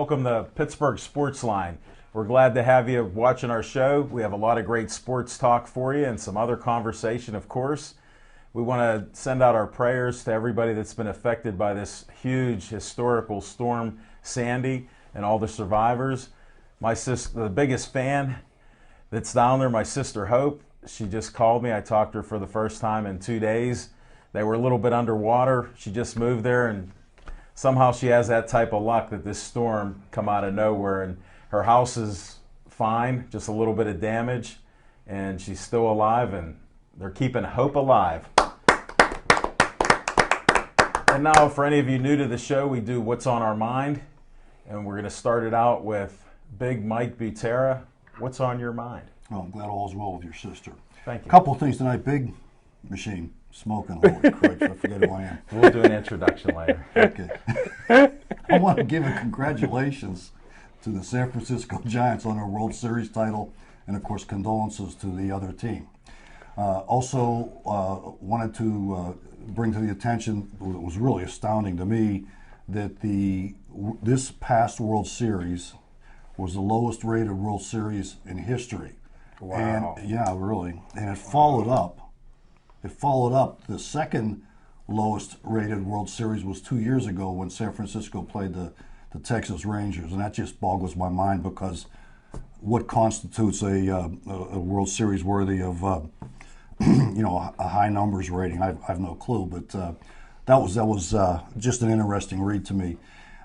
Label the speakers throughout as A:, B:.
A: welcome to Pittsburgh Sportsline. We're glad to have you watching our show. We have a lot of great sports talk for you and some other conversation, of course. We want to send out our prayers to everybody that's been affected by this huge historical storm, Sandy, and all the survivors. My sister, the biggest fan that's down there, my sister Hope, she just called me. I talked to her for the first time in 2 days. They were a little bit underwater. She just moved there, and somehow she has that type of luck that this storm come out of nowhere, and her house is fine, just a little bit of damage, and she's still alive, and they're keeping hope alive. And now, for any of you new to the show, we do What's on Our Mind, and we're going to start it out with Big Mike Butera. What's on your mind?
B: Well, I'm glad all's well with your sister.
A: Thank you.
B: A couple of things tonight. Big machine, smoking, holy Christ, I forget who I am.
A: We'll do an introduction later.
B: Okay. I want to give a congratulations to the San Francisco Giants on their World Series title, and of course condolences to the other team. Also wanted to bring to the attention, it was really astounding to me, that this past World Series was the lowest rated World Series in history.
A: Wow.
B: And, yeah, really. And it followed up. The second lowest rated World Series was 2 years ago when San Francisco played the Texas Rangers, and that just boggles my mind, because what constitutes a World Series worthy of a high numbers rating? I've no clue, but that was just an interesting read to me.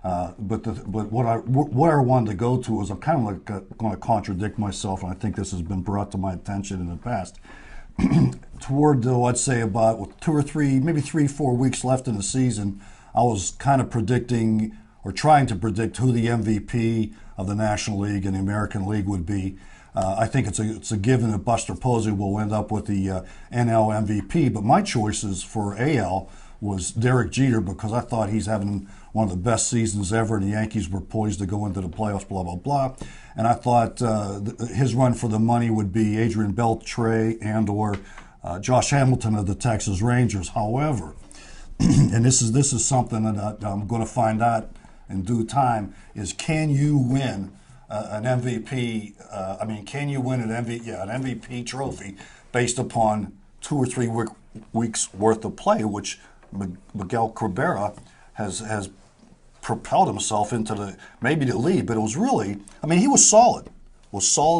B: But what I wanted to go to is, I'm kind of like going to contradict myself, and I think this has been brought to my attention in the past. Toward, I'd say about 2 or 3, maybe 3, 4 weeks left in the season, I was kind of predicting or trying to predict who the MVP of the National League and the American League would be. I think it's a given that Buster Posey will end up with the NL MVP, but my choices for AL was Derek Jeter, because I thought he's having one of the best seasons ever, and the Yankees were poised to go into the playoffs, blah, blah, blah. And I thought his run for the money would be Adrian Beltre and or Josh Hamilton of the Texas Rangers. However, and this is something that I'm going to find out in due time, is can you win an MVP? Can you win an MVP trophy based upon 2 or 3 weeks worth of play, which Miguel Cabrera has propelled himself into maybe the lead, but it was really, he was solid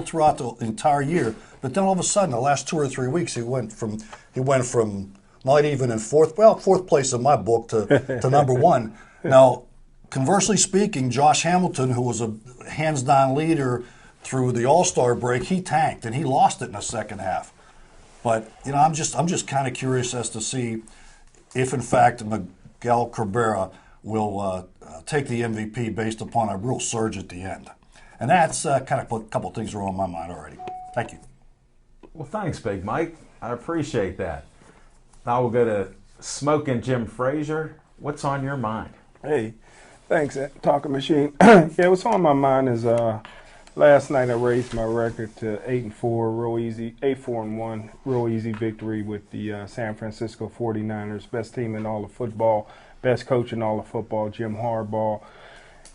B: throughout the entire year, but then all of a sudden, the last 2 or 3 weeks, he went from not even in fourth place in my book to number one. Now, conversely speaking, Josh Hamilton, who was a hands-down leader through the All-Star break, he tanked and he lost it in the second half. But I'm just kind of curious as to see if, in fact, Miguel Cabrera will take the MVP based upon a real surge at the end. And that's kind of put a couple things are on my mind already. Thank you.
A: Well, thanks, Big Mike. I appreciate that. Now we'll go to Smoking Jim Frazier. What's on your mind?
C: Hey, thanks, Talking Machine. Yeah, what's on my mind is last night I raised my record to 8-4, real easy, 8-4-1, real easy victory with the San Francisco 49ers, best team in all of football, best coach in all of football, Jim Harbaugh.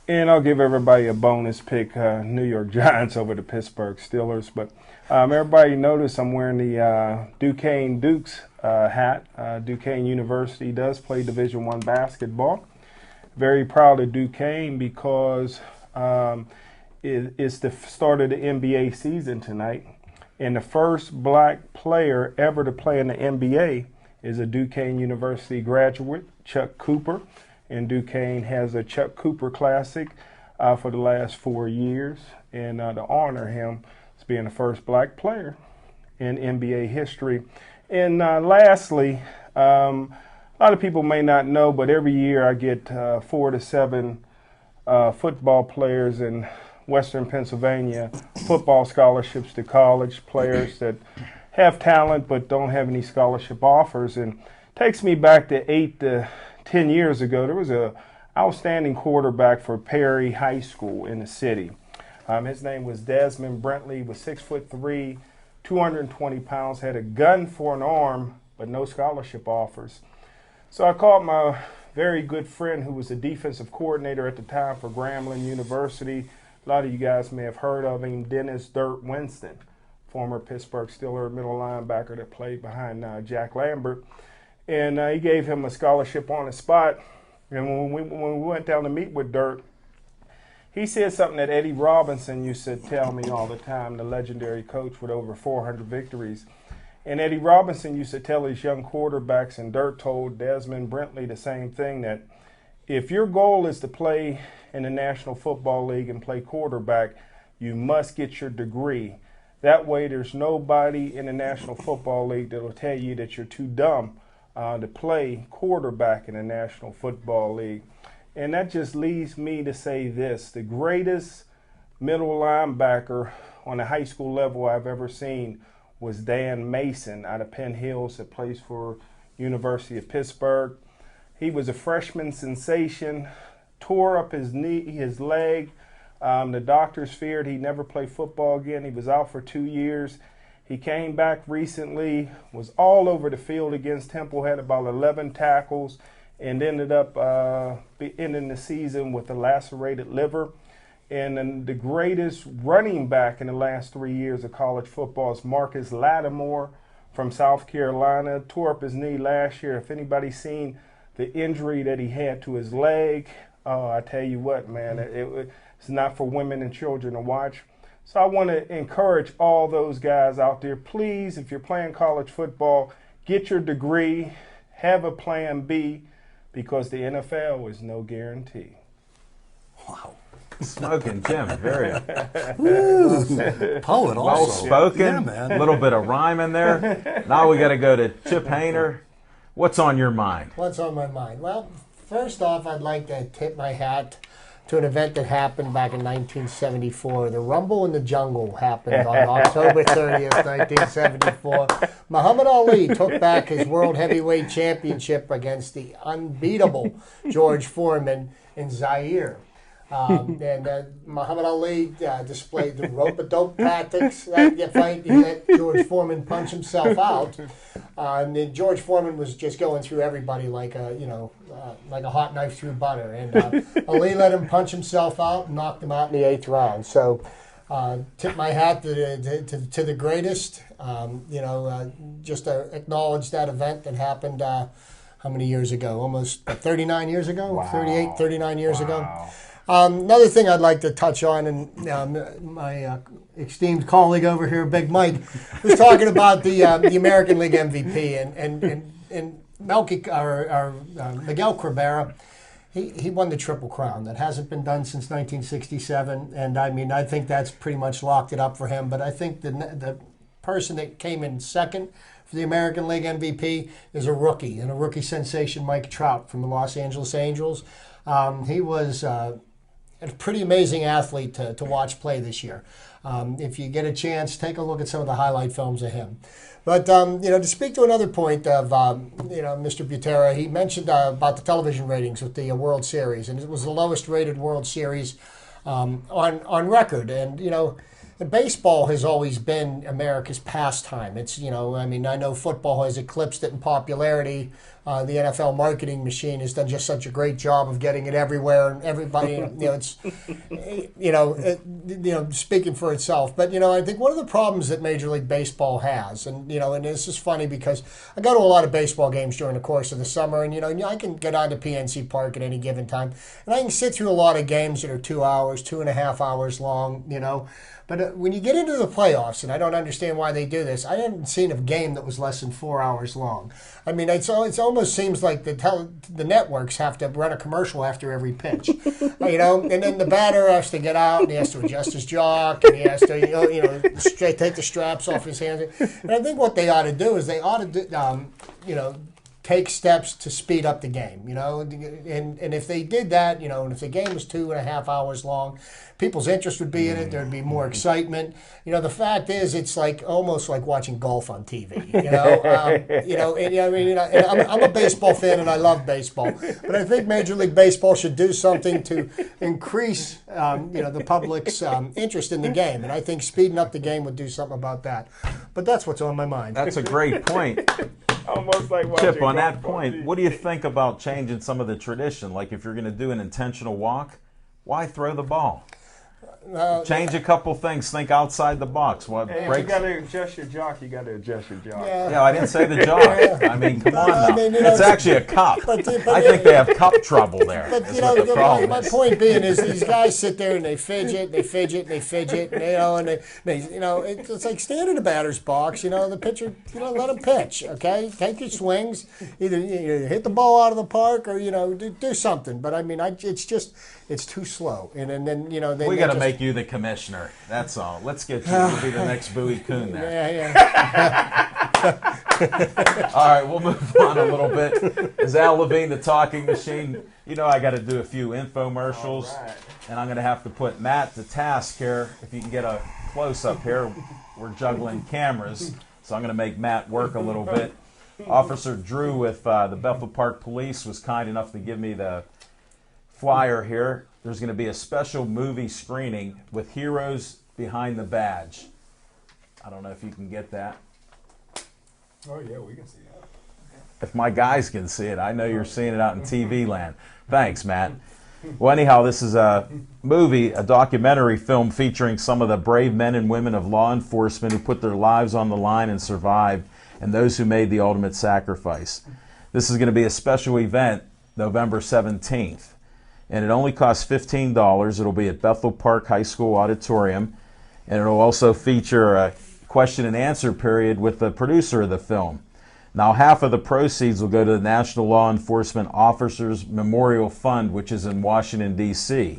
C: And I'll give everybody a bonus pick, New York Giants over the Pittsburgh Steelers. But everybody notice I'm wearing the Duquesne Dukes hat. Duquesne University does play Division I basketball. Very proud of Duquesne because it's the start of the NBA season tonight. And the first black player ever to play in the NBA is a Duquesne University graduate, Chuck Cooper. And Duquesne has a Chuck Cooper Classic for the last 4 years. And to honor him as being the first black player in NBA history. And lastly, a lot of people may not know, but every year I get 4 to 7 football players in Western Pennsylvania, football scholarships to college players that have talent but don't have any scholarship offers. And takes me back to 8 to 10 years ago. There was a outstanding quarterback for Perry High School in the city. His name was Desmond Brentley, was 6'3", 220 pounds, had a gun for an arm, but no scholarship offers. So I called my very good friend who was the defensive coordinator at the time for Grambling University. A lot of you guys may have heard of him, Dennis Dirt Winston, former Pittsburgh Steelers middle linebacker that played behind Jack Lambert. And he gave him a scholarship on the spot. And when we went down to meet with Dirt, he said something that Eddie Robinson used to tell me all the time, the legendary coach with over 400 victories. And Eddie Robinson used to tell his young quarterbacks, and Dirt told Desmond Brentley the same thing, that if your goal is to play in the National Football League and play quarterback, you must get your degree. That way there's nobody in the National Football League that will tell you that you're too dumb to play quarterback in the National Football League. And that just leads me to say this: the greatest middle linebacker on the high school level I've ever seen was Dan Mason out of Penn Hills that plays for University of Pittsburgh. He was a freshman sensation, tore up his leg. The doctors feared he'd never play football again. He was out for 2 years. He came back recently, was all over the field against Temple, had about 11 tackles, and ended up ending the season with a lacerated liver. And then the greatest running back in the last 3 years of college football is Marcus Lattimore from South Carolina. Tore up his knee last year. If anybody's seen the injury that he had to his leg, I tell you what, man, it's not for women and children to watch. So I want to encourage all those guys out there, please, if you're playing college football, get your degree, have a plan B, because the NFL is no guarantee.
B: Wow.
A: Smoking Jim, very
B: poet also.
A: Well spoken.
B: Yeah, man.
A: A little bit of rhyme in there. Now we got to go to Chip Hayner. What's on your mind?
D: What's on my mind? Well, first off, I'd like to tip my hat to an event that happened back in 1974. The Rumble in the Jungle happened on October 30th, 1974. Muhammad Ali took back his World Heavyweight Championship against the unbeatable George Foreman in Zaire. Muhammad Ali displayed the rope-a-dope tactics. That fight, he let George Foreman punch himself out. And then George Foreman was just going through everybody like a hot knife through butter. And Ali let him punch himself out and knocked him out in the 8th round. So tip my hat to the greatest. Just to acknowledge that event that happened how many years ago? Almost 39 years ago?
C: Wow.
D: 38, 39 years ago. Another thing I'd like to touch on, and my esteemed colleague over here, Big Mike, was talking about the American League MVP, and Miguel Cabrera. He won the Triple Crown. That hasn't been done since 1967, and I mean I think that's pretty much locked it up for him. But I think the person that came in second for the American League MVP is a rookie, and a rookie sensation, Mike Trout from the Los Angeles Angels. He was a pretty amazing athlete to watch play this year. If you get a chance, take a look at some of the highlight films of him. But, to speak to another point of, Mr. Butera, he mentioned about the television ratings with the World Series, and it was the lowest rated World Series on record. And, baseball has always been America's pastime. It's, I know football has eclipsed it in popularity. The NFL marketing machine has done just such a great job of getting it everywhere, and everybody, speaking for itself. But, I think one of the problems that Major League Baseball has, and this is funny because I go to a lot of baseball games during the course of the summer, and, I can get on to PNC Park at any given time, and I can sit through a lot of games that are 2 hours, 2.5 hours long, But when you get into the playoffs, and I don't understand why they do this, I haven't seen a game that was less than 4 hours long. I mean, it almost seems like the networks have to run a commercial after every pitch, and then the batter has to get out and he has to adjust his jock and he has to take the straps off his hands. And I think what they ought to do is they ought to take steps to speed up the game, and if they did that, and if the game was 2.5 hours long, people's interest would be in it. There'd be more excitement. The fact is, it's almost like watching golf on TV. I'm a baseball fan and I love baseball, but I think Major League Baseball should do something to increase, the public's interest in the game, and I think speeding up the game would do something about that. But that's what's on my mind.
A: That's a great point.
C: Almost like watching
A: Chip, on
C: golf
A: that point,
C: TV.
A: what do you think about changing some of the tradition? Like if you're going to do an intentional walk, why throw the ball? Change a couple things. Think outside the box. What
C: Hey, if you
A: breaks?
C: got to adjust your jock, you got to adjust your jock.
A: Yeah, I didn't say the jock. I mean, come on now.
D: I mean, you know,
A: It's actually a cup.
D: but
A: I think they have cup trouble there.
D: But
A: is
D: you know,
A: what the problem
D: my
A: is.
D: point being is these guys sit there and they fidget, they fidget, they fidget, and, it's like stand in the batter's box. The pitcher, let him pitch. Okay, take your swings. Either hit the ball out of the park or do something. But I mean, it's too slow. And then
A: We got to make you the commissioner. That's all. Let's get you to be the next Bowie Kuhn there.
D: Yeah.
A: All right, we'll move on a little bit. As Al Levine, the talking machine, I got to do a few infomercials, and I'm going to have to put Matt to task here. If you can get a close-up here, we're juggling cameras, so I'm going to make Matt work a little bit. Officer Drew with the Bethel Park Police was kind enough to give me the flyer here. There's going to be a special movie screening with Heroes Behind the Badge. I don't know if you can get that.
C: Oh, yeah, we can see that.
A: If my guys can see it, I know you're seeing it out in TV land. Thanks, Matt. Well, anyhow, this is a movie, a documentary film featuring some of the brave men and women of law enforcement who put their lives on the line and survived, and those who made the ultimate sacrifice. This is going to be a special event, November 17th. And it only costs $15. It'll be at Bethel Park High School Auditorium. And it'll also feature a question and answer period with the producer of the film. Now, half of the proceeds will go to the National Law Enforcement Officers Memorial Fund, which is in Washington, D.C.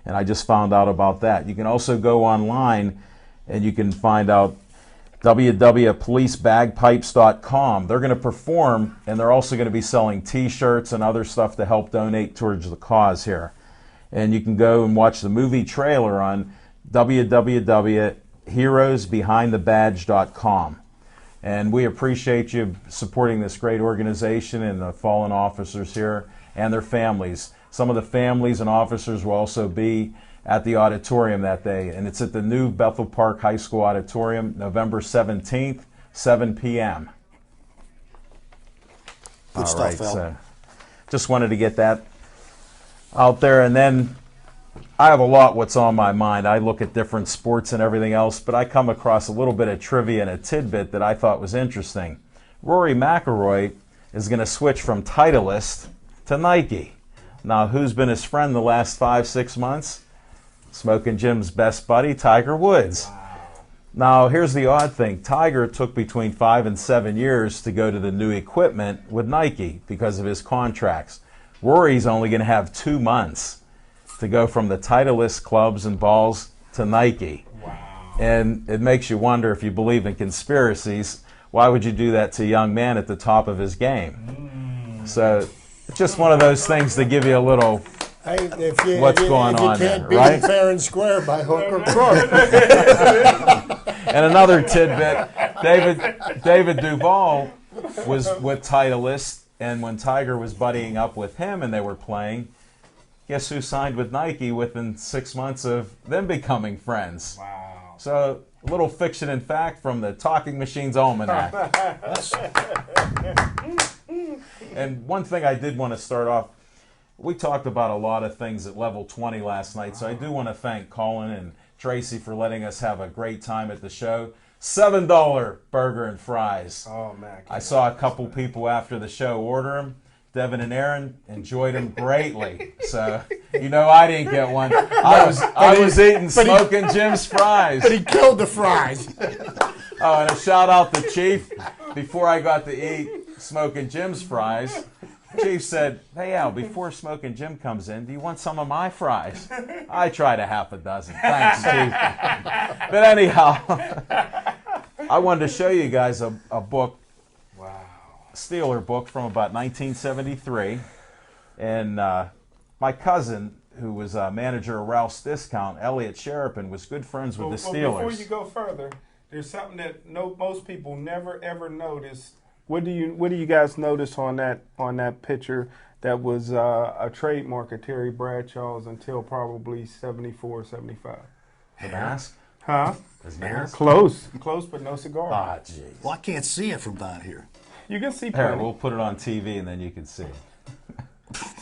A: And I just found out about that. You can also go online and you can find out www.policebagpipes.com. They're going to perform, and they're also going to be selling T-shirts and other stuff to help donate towards the cause here. And you can go and watch the movie trailer on www.heroesbehindthebadge.com. And we appreciate you supporting this great organization and the fallen officers here and their families. Some of the families and officers will also be at the auditorium that day, and it's at the new Bethel Park High School Auditorium, November 17th, 7 p.m.
B: Good stuff, Al.
A: So just wanted to get that out there, and then I have a lot what's on my mind. I look at different sports and everything else, but I come across a little bit of trivia and a tidbit that I thought was interesting. Rory McIlroy is going to switch from Titleist to Nike. Now, who's been his friend the last 5-6 months? Smoking Jim's best buddy, Tiger Woods. Wow. Now, here's the odd thing. Tiger took between 5 and 7 years to go to the new equipment with Nike because of his contracts. Rory's only going to have 2 months to go from the Titleist clubs and balls to Nike.
C: Wow.
A: And it makes you wonder, if you believe in conspiracies, why would you do that to a young man at the top of his game? So it's just one of those things to give you a little... what's going on there,
D: can't beat
A: right?
D: it fair and square by hook or crook.
A: And another tidbit, David Duval was with Titleist, and when Tiger was buddying up with him and they were playing, guess who signed with Nike within 6 months of them becoming friends?
C: Wow.
A: So a little fiction and fact from the Talking Machine's Almanac. And one thing I did want to start off, we talked about a lot of things at Level 20 last night, so I do want to thank Colin and Tracy for letting us have a great time at the show. $7 burger and fries.
C: Oh, man.
A: I saw a couple people after the show order them. Devin and Aaron enjoyed them greatly. So, I didn't get one. I was eating Smoking Jim's fries.
D: But he killed the fries.
A: Oh, and a shout out to Chief. Before I got to eat Smoking Jim's fries, Chief said, "Hey Al, before Smoking Jim comes in, do you want some of my fries?" I tried a half a dozen. Thanks, Chief. But anyhow, I wanted to show you guys a book,
C: Wow.
A: Steeler book from about 1973. And my cousin, who was manager of Ralph's Discount, Elliot Sheridan, was good friends with the Steelers.
C: Before you go further, there's something that most people never ever notice. What do you guys notice on that picture that was a trademark of Terry Bradshaw's until probably 74, 75?
A: The mask?
C: Huh?
A: His mask?
C: Close, but no cigar.
A: Ah, jeez.
B: Well, I can't see it from down here.
C: You can see
A: Here,
C: plenty.
A: we'll put it on TV and then you can see.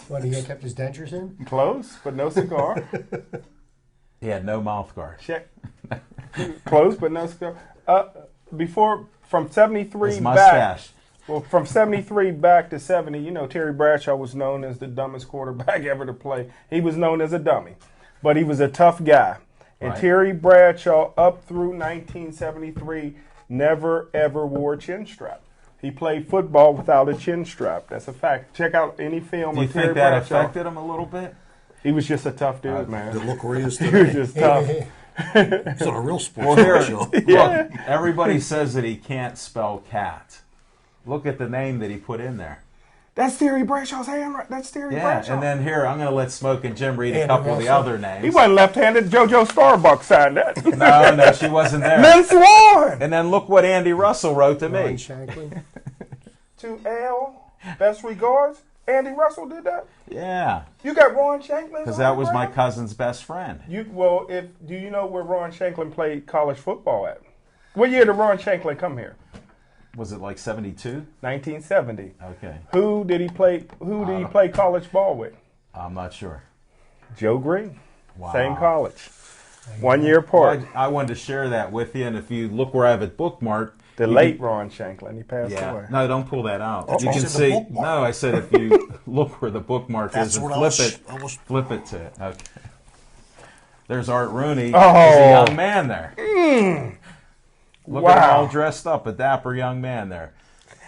D: What, he had kept his dentures in?
C: Close, but no cigar.
A: He had no mouth guard.
C: Check. Close, but no cigar. Before, from 73
A: His
C: back.
A: mustache.
C: Well, from 73 back to 70, you know, Terry Bradshaw was known as the dumbest quarterback ever to play. He was known as a dummy, but he was a tough guy. And
A: Right.
C: Terry Bradshaw, up through 1973, never, ever wore a chin strap. He played football without a chin strap. That's a fact. Check out any film
A: Do you
C: of Terry
A: think that
C: Bradshaw.
A: affected him a little bit?
C: He was just a tough dude, man.
B: Look where he is
C: He was
B: today.
C: just tough.
B: He's on a real
A: Well,
B: sports
A: here,
B: show.
A: look, everybody says that he can't spell cat. Look at the name that he put in there.
C: That's Terry Bradshaw's handwriting. That's Terry
A: Yeah,
C: Bradshaw.
A: and then here, I'm going to let Smoke and Jim read a
D: Andy
A: couple of the
D: Russell.
A: other names.
C: he wasn't left-handed. JoJo Starbuck signed that.
A: No, she wasn't there.
C: Lynn Swan.
A: And then look what Andy Russell wrote to
D: Ron
A: me.
D: Shanklin.
C: To L, best regards. Andy Russell did that.
A: Yeah,
C: You got Ron Shanklin.
A: because that was my cousin's best friend.
C: Do you know where Ron Shanklin played college football at? What year did Ron Shanklin come here?
A: Was it like 72?
C: 1970.
A: Okay,
C: Who did he play college ball with?
A: I'm not sure.
C: Joe Green.
A: Wow.
C: Same college. 1 year apart.
A: I wanted to share that with you, and if you look where I have it bookmarked,
C: The
A: you
C: late
A: can-
C: Ron Shanklin. He passed
A: Yeah.
C: away.
A: No, don't pull that out.
B: That's
A: You
B: what
A: can
B: I said, the
A: see.
B: bookmark.
A: No, I said if you look where the bookmark
B: That's
A: is and
B: what I
A: flip
B: was-
A: it,
B: I was-
A: flip it to it. Okay. There's Art Rooney.
C: Oh.
A: He's a young man there. Look at him
C: Wow.
A: all dressed up, a dapper young man there.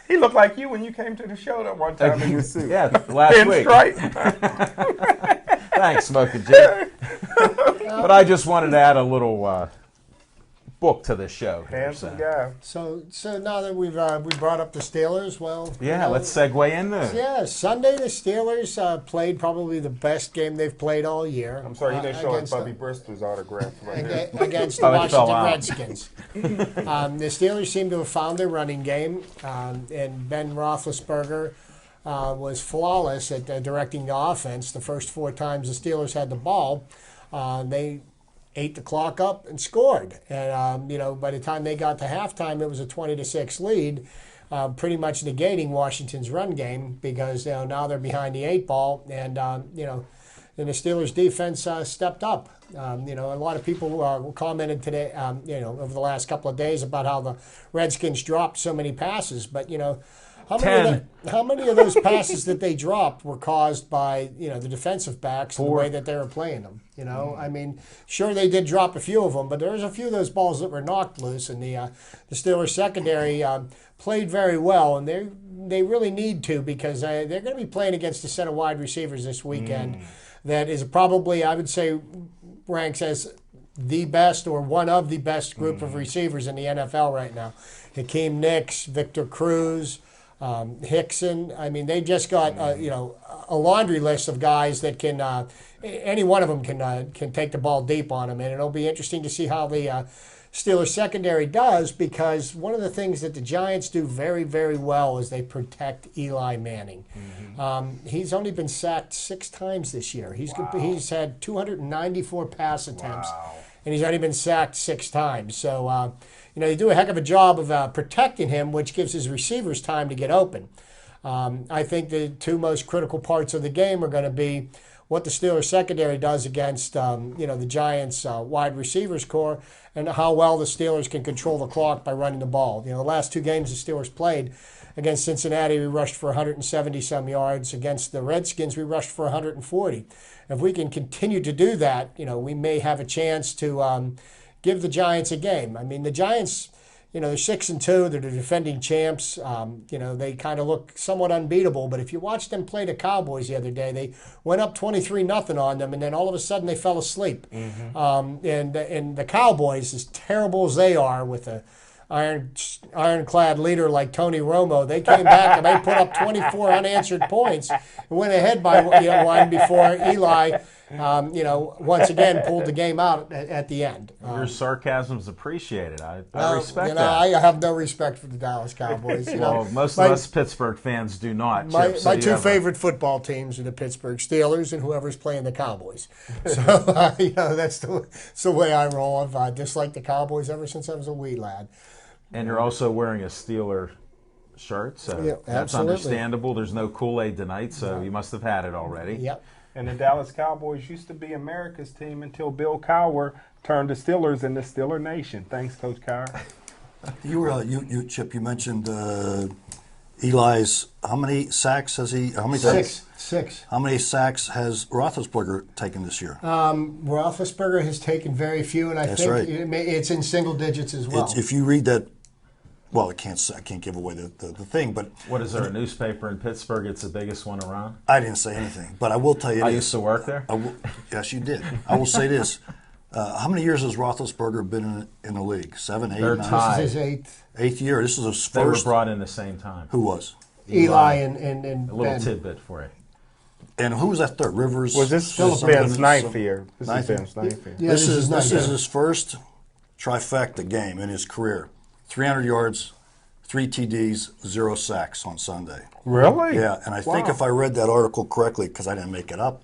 C: He looked like you when you came to the show that one time in your suit.
A: Yeah, last week.
C: Pinstripe.
A: Thanks, Smoking Jim. But I just wanted to add a little book to the show. here,
C: Handsome
A: so.
C: guy.
D: So now that we brought up the Steelers, well,
A: Yeah, let's segue into it.
D: Yeah, Sunday the Steelers played probably the best game they've played all year.
C: I'm sorry, he didn't show us
D: against
C: Bubby Bristol's autograph right there.
D: against the
A: Oh, it fell
D: Washington
A: out.
D: Redskins. The Steelers seem to have found their running game, and Ben Roethlisberger was flawless at directing the offense. The first 4 times the Steelers had the ball, they ate the clock up and scored. And by the time they got to halftime, it was a 20-6 lead, pretty much negating Washington's run game because now they're behind the 8 ball, and and the Steelers defense stepped up. A lot of people commented today, over the last couple of days about how the Redskins dropped so many passes, but how many of those passes that they dropped were caused by the defensive backs and the way that they were playing them? I mean, sure they did drop a few of them, but there was a few of those balls that were knocked loose, and the Steelers secondary played very well, and they really need to because they're going to be playing against a set of wide receivers this weekend that is probably, I would say, ranks as the best or one of the best group of receivers in the NFL right now. Hakeem Nicks, Victor Cruz, Hickson. I mean, they just got a laundry list of guys that can any one of them can take the ball deep on them, and it'll be interesting to see how the Steelers secondary does, because one of the things that the Giants do very, very well is they protect Eli Manning. He's only been sacked 6 times this year. He's had 294 pass attempts, and he's only been sacked 6 times. So they do a heck of a job of protecting him, which gives his receivers time to get open. I think the 2 most critical parts of the game are going to be what the Steelers secondary does against the Giants wide receivers core, and how well the Steelers can control the clock by running the ball. The last 2 games the Steelers played, against Cincinnati we rushed for 170 some yards. Against the Redskins we rushed for 140. If we can continue to do that, we may have a chance to give the Giants a game. I mean, the Giants, they're 6-2. They're the defending champs. They kind of look somewhat unbeatable. But if you watch them play the Cowboys the other day, they went up 23-0 on them, and then all of a sudden they fell asleep. And the Cowboys, as terrible as they are with a ironclad leader like Tony Romo, they came back and they put up 24 unanswered points and went ahead by 1 before Eli, once again pulled the game out at the end.
A: Your sarcasm's appreciated. I
D: Well,
A: respect that.
D: I have no respect for the Dallas Cowboys.
A: Well, most of us Pittsburgh fans do not. Chip, so
D: My
A: you
D: 2
A: have a-
D: favorite football teams are the Pittsburgh Steelers and whoever's playing the Cowboys. So that's the way I roll. I've disliked the Cowboys ever since I was a wee lad.
A: And you're also wearing a Steeler shirt, so
D: Yeah,
A: that's
D: absolutely.
A: understandable. There's no Kool-Aid tonight, so you must have had it already.
D: Yep.
C: And the Dallas Cowboys used to be America's team until Bill Cowher turned the Steelers into Steeler Nation. Thanks, Coach Cowher.
B: You Chip, you mentioned Eli's. How many sacks has he? How many sacks?
D: Six.
B: How many sacks has Roethlisberger taken this year?
D: Roethlisberger has taken very few, and I
B: That's
D: think
B: right.
D: it's in single digits as well.
B: If you read that, well, I can't give away the thing, but
A: What is there, a newspaper in Pittsburgh? It's the biggest one around.
B: I didn't say anything. But I will tell you
A: I
B: this.
A: used to work there.
B: Yes, you did. I will say this. How many years has Roethlisberger been in the league? 7, 8,
A: They're
B: 9?
A: tied.
D: This is his eighth.
B: Eighth year. This is his
A: They were
B: first.
A: brought in the same time.
B: Who was?
D: Eli and
A: A little
D: Ben.
A: tidbit for you.
B: And who was that third? Rivers?
C: Was this Ben's ninth year? This is Ben's ninth year.
D: Yeah,
B: This is
D: nice.
B: his first trifecta game in his career. 300 yards, 3 TDs, 0 sacks on Sunday.
C: Really?
B: Yeah, and I think
C: Wow.
B: if I read that article correctly, because I didn't make it up,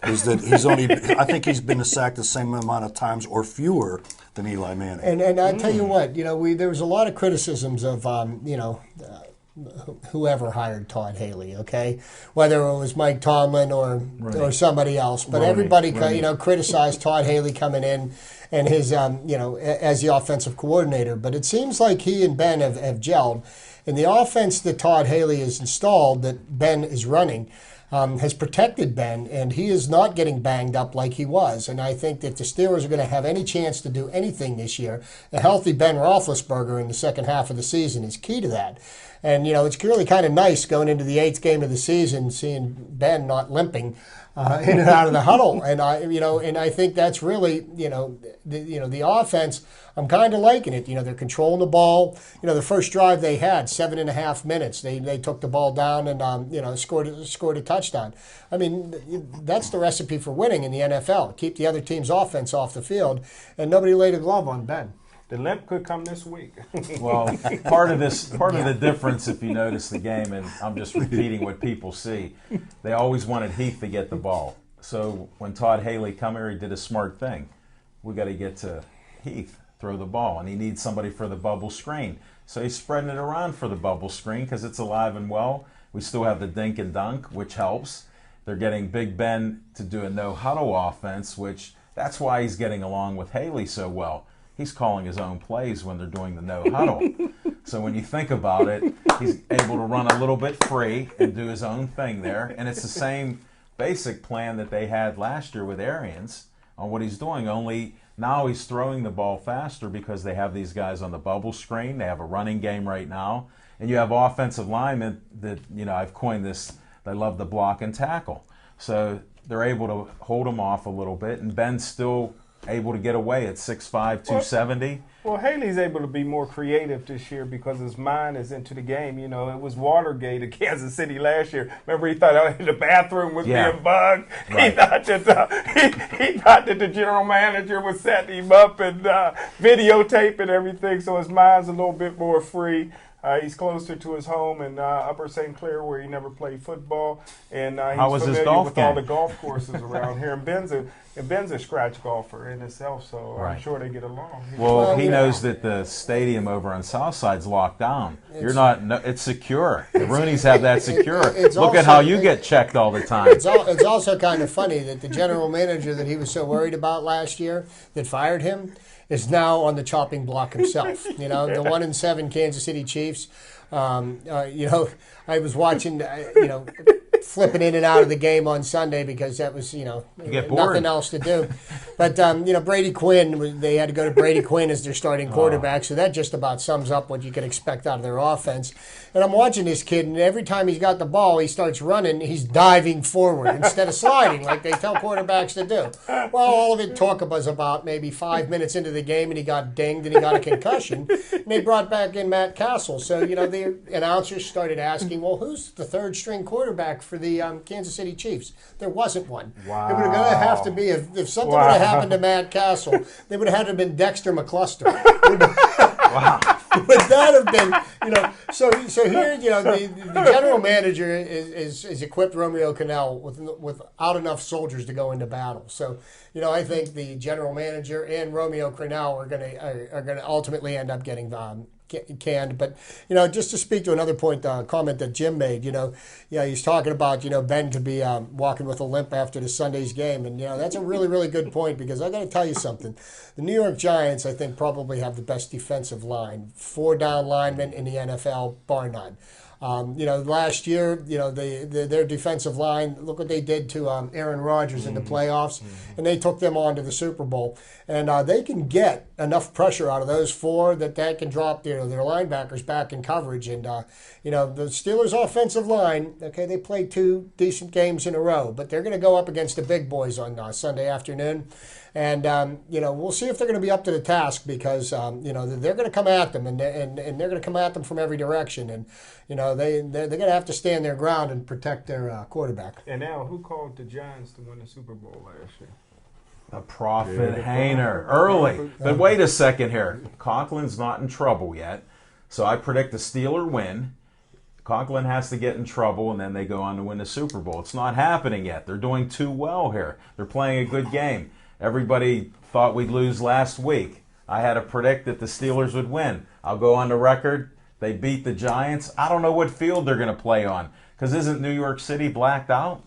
B: is that he's only, I think he's been sacked the same amount of times or fewer than Eli Manning.
D: And I tell you what, there was a lot of criticisms of whoever hired Todd Haley, okay, whether it was Mike Tomlin or somebody else, but everybody criticized Todd Haley coming in and his as the offensive coordinator. But it seems like he and Ben have gelled, and the offense that Todd Haley has installed, that Ben is running, has protected Ben, and he is not getting banged up like he was. And I think that the Steelers are going to have any chance to do anything this year, a healthy Ben Roethlisberger in the second half of the season is key to that. And, it's really kind of nice going into the 8th game of the season, seeing Ben not limping in and out of the huddle. And I think that's really, the offense, I'm kind of liking it. They're controlling the ball. The first drive they had, 7.5 minutes. They took the ball down and, scored a touchdown. I mean, that's the recipe for winning in the NFL. Keep the other team's offense off the field, and nobody laid a glove on Ben.
C: The limp could come this week.
A: Well, part of the difference, if you notice the game, and I'm just repeating what people see, they always wanted Heath to get the ball. So when Todd Haley come here, he did a smart thing. We got to get to Heath, throw the ball, and he needs somebody for the bubble screen. So he's spreading it around for the bubble screen because it's alive and well. We still have the dink and dunk, which helps. They're getting Big Ben to do a no-huddle offense, which that's why he's getting along with Haley so well. He's calling his own plays when they're doing the no-huddle. So when you think about it, he's able to run a little bit free and do his own thing there. And it's the same basic plan that they had last year with Arians on what he's doing, only now he's throwing the ball faster because they have these guys on the bubble screen. They have a running game right now. And you have offensive linemen that, I've coined this, they love to block and tackle. So they're able to hold them off a little bit, and Ben's still able to get away at 6'5", 270.
C: Well, Haley's able to be more creative this year because his mind is into the game. It was Watergate at Kansas City last year. Remember, he thought the bathroom was being bugged.
A: Right.
C: He thought that the general manager was setting him up and videotaping everything. So his mind's a little bit more free. He's closer to his home in Upper St. Clair, where he never played football, and
A: How was
C: he's
A: his
C: familiar
A: golf
C: with all
A: game?
C: the golf courses around here. And Ben's a scratch golfer in himself, so
A: Right.
C: I'm sure they get along.
A: Well, he knows that the stadium over on Southside's locked down. It's secure. The Roonies have that secure. Look at how you get checked all the time.
D: It's also kind of funny that the general manager that he was so worried about last year that fired him is now on the chopping block himself. The 1-7 Kansas City Chiefs. I was watching, flipping in and out of the game on Sunday because that was,
A: get bored.
D: nothing else to do. But, Brady Quinn, they had to go to Brady Quinn as their starting quarterback, so that just about sums up what you could expect out of their offense. And I'm watching this kid, and every time he's got the ball, he starts running, he's diving forward instead of sliding like they tell quarterbacks to do. Well, all of it was about maybe 5 minutes into the game, and he got dinged and he got a concussion, and they brought back in Matt Castle. So, the announcers started asking, well, who's the third-string quarterback for the Kansas City Chiefs? There wasn't one.
C: Wow.
D: It would have have to be, if something would have happened to Matt Castle, they would have had to have been Dexter McCluster.
A: Wow.
D: Would that have been, so here, the general manager is equipped Romeo Cannell without enough soldiers to go into battle. So, I think the general manager and Romeo Cannell are going to ultimately end up getting canned. But, just to speak to another point, comment that Jim made, he's talking about, Ben could be walking with a limp after the Sunday's game. And, that's a really, really good point, because I got to tell you something. The New York Giants, I think, probably have the best defensive line. 4 down linemen in the NFL, bar none. Last year, their defensive line, look what they did to Aaron Rodgers in the playoffs, and they took them on to the Super Bowl. And they can get enough pressure out of those 4 that can drop their linebackers back in coverage. And, the Steelers' offensive line, okay, they played 2 decent games in a row, but they're going to go up against the big boys on Sunday afternoon. And, we'll see if they're going to be up to the task, because, they're going to come at them, and they're going to come at them from every direction. And, they're going to have to stand their ground and protect their quarterback.
C: And now, who called the Giants to win the Super Bowl last year?
A: The Prophet Hayner. Early. But wait a second here. Conklin's not in trouble yet. So I predict the Steeler win. Conklin has to get in trouble, and then they go on to win the Super Bowl. It's not happening yet. They're doing too well here. They're playing a good game. Everybody thought we'd lose last week. I had to predict that the Steelers would win. I'll go on the record. They beat the Giants. I don't know what field they're going to play on, because isn't New York City blacked out?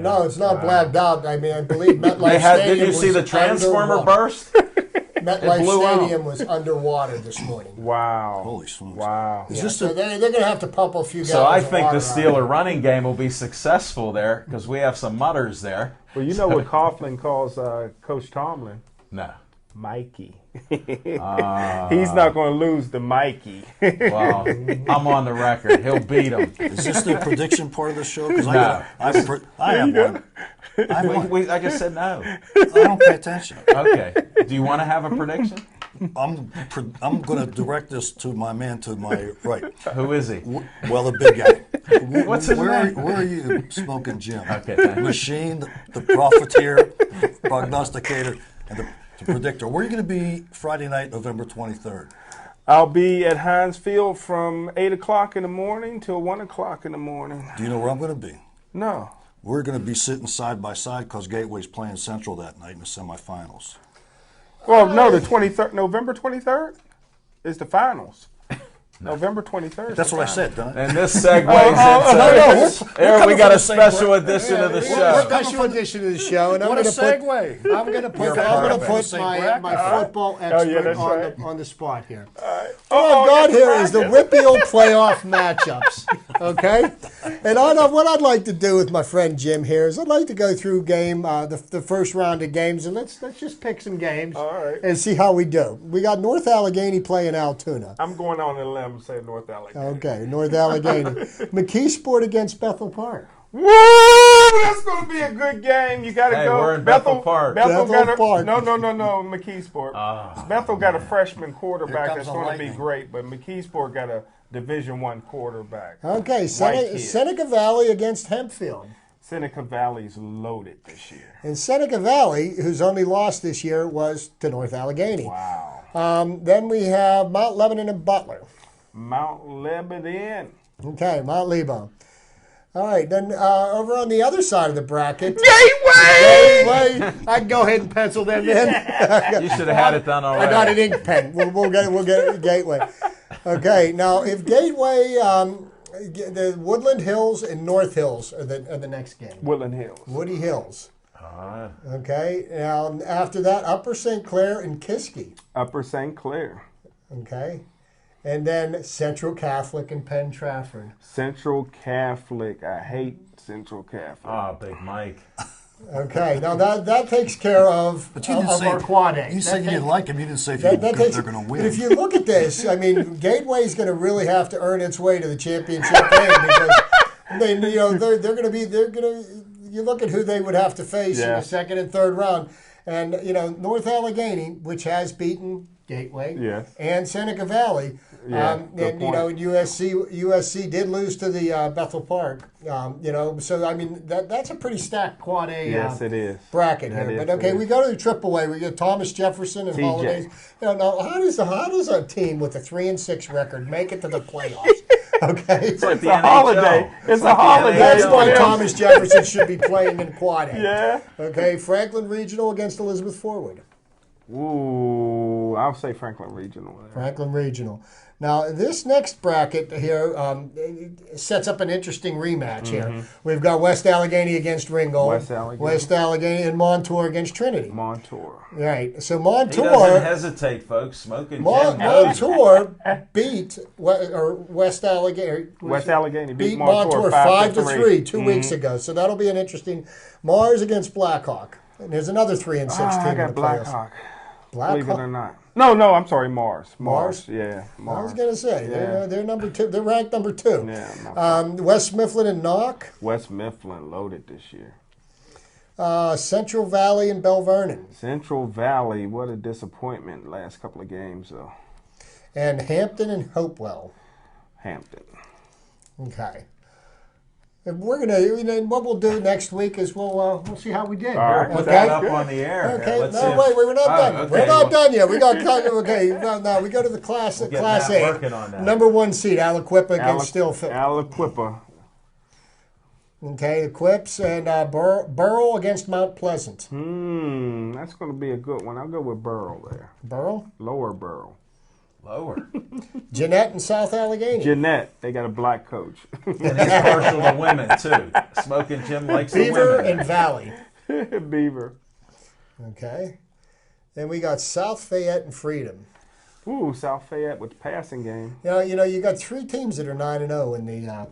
D: No, it's not blacked out. I mean, I believe MetLife Stadium.
A: Did you see the transformer burst?
D: MetLife Stadium was underwater this morning.
C: Wow.
B: Holy smokes.
C: Wow.
D: So they're going to have to pump a few gallons
A: So I
D: of
A: think
D: water
A: the Steeler running game will be successful there, because we have some mutters there.
C: Well, you know what Coughlin calls Coach Tomlin?
A: No.
C: Mikey. He's not going to lose to Mikey.
A: Well, I'm on the record. He'll beat him.
B: Is this the prediction part of the show? Because
A: No.
B: I have one. I have one.
A: I just said no.
B: I don't pay attention.
A: Okay. Do you want to have a prediction?
B: I'm going to direct this to my man to my right.
A: Who is he?
B: Well, the big guy.
A: What's his name?
B: Where are you smoking, Jim?
A: Okay, thank you.
B: Machine, the profiteer, prognosticator, and the predictor. Where are you going to be Friday night, November 23rd?
C: I'll be at Heinz Field from 8 o'clock in the morning till 1 o'clock in the morning.
B: Do you know where I'm going to be?
C: No.
B: We're going to be sitting side by side because Gateway's playing Central that night in the semifinals.
C: Well, no, the 23rd, November 23rd is the finals. November 23rd.
B: That's what I said, didn't I?
A: And this segues into here we got a special edition of the show.
D: Special edition of the show, and I'm going to put my football expert on the spot here. What I've got here is the Whitfield playoff matchups. Okay, and what I'd like to do with my friend Jim here is I'd like to go through the first round of games, and let's just pick some games and see how we do. We got North Allegheny playing Altoona.
C: I'm going on a limb. Say North Allegheny.
D: Okay, North Allegheny. McKeesport against Bethel Park.
C: Woo! That's going to be a good game. You got to go.
A: We're in Bethel Park.
C: Bethel
D: Park.
C: No, McKeesport. Bethel got a freshman quarterback that's going to be great, but McKeesport got a Division I quarterback.
D: Okay, Seneca Valley against Hempfield.
C: Seneca Valley's loaded this year.
D: And Seneca Valley, whose only loss this year was to North Allegheny.
C: Wow.
D: Then we have Mount Lebanon and Butler.
C: Mount Lebanon.
D: Okay, Mount Lebo. All right, then over on the other side of the bracket,
C: Gateway.
D: I can go ahead and pencil them in.
A: You should have had it done already.
D: I got an ink pen. We'll get Gateway. Okay, now if Gateway, the Woodland Hills and North Hills are the next game.
C: Woodland Hills.
D: Woody Hills. Okay, now after that, Upper St. Clair and Kiski.
C: Upper St. Clair.
D: Okay. And then Central Catholic and Penn Trafford.
C: Central Catholic. I hate Central Catholic.
A: Big Mike.
D: Okay, now that takes care of our quad A.
B: You said you didn't like him. You didn't say they're going to win.
D: But if you look at this, I mean, Gateway's going to really have to earn its way to the championship game because they're going to be you look at who they would have to face in the second and third round, and North Allegheny, which has beaten Gateway and Seneca Valley. And USC did lose to the Bethel Park. So I mean that's a pretty stacked quad A.
C: Yes, it is.
D: Bracket here. But okay, we go to the AAA. We get Thomas Jefferson and Holidays. Now how does a team with a 3-6 record make it to the playoffs? Okay,
A: it's like
C: the holiday. It's a holiday.
D: That's why Thomas Jefferson should be playing in quad A.
C: Yeah.
D: Okay, Franklin Regional against Elizabeth Forward.
C: Ooh, I'll say Franklin Regional.
D: Franklin Regional. Now, this next bracket here it sets up an interesting rematch here. We've got West Allegheny against Ringgold. West Allegheny and Montour against Trinity.
C: Montour.
D: Right. So
A: He
D: Montour.
A: doesn't hesitate, folks. Smoking Jim knows it.
D: Montour beat West Allegheny.
C: West Allegheny
D: beat Montour 5-3 2 weeks ago. So that'll be an interesting. Mars against Blackhawk. And there's another 3-6 team.
C: I
D: in
C: got
D: the
C: Blackhawk.
D: Blackhawk.
C: Believe it or not. No, I'm sorry, Mars.
D: Mars?
C: Yeah, Mars.
D: I was gonna say
C: Yeah.
D: they're number 2. They're ranked number 2.
C: Yeah,
D: West Mifflin and Knock.
C: West Mifflin loaded this year.
D: Central Valley and Bell Vernon.
C: Central Valley, what a disappointment last couple of games though.
D: And Hampton and Hopewell.
C: Hampton.
D: Okay. And we're what we'll do next week is we'll see how we did.
C: All right.
A: Put that up on the air.
D: Okay.
A: Let's see
D: No, wait, we're not done.
A: okay.
D: We're not done yet. We got okay. No, we go to the class
A: We'll get
D: class
A: Matt
D: 8.
A: working on that.
D: Number 1 seed Aliquippa against Stillfield.
C: Aliquippa.
D: Okay, the Quips and Burrell against Mount Pleasant.
C: That's going to be a good one. I'll go with Burrell there.
D: Burrell.
C: Lower Burrell.
A: Lower.
D: Jeanette and South Allegheny.
C: Jeanette, they got a black coach.
A: And he's partial to women, too. Smoking Jim likes the
D: Beaver
A: women.
D: and Valley.
C: Beaver.
D: Okay. Then we got South Fayette and Freedom.
C: Ooh, South Fayette with the passing game.
D: You got 3 teams that are 9-0 in the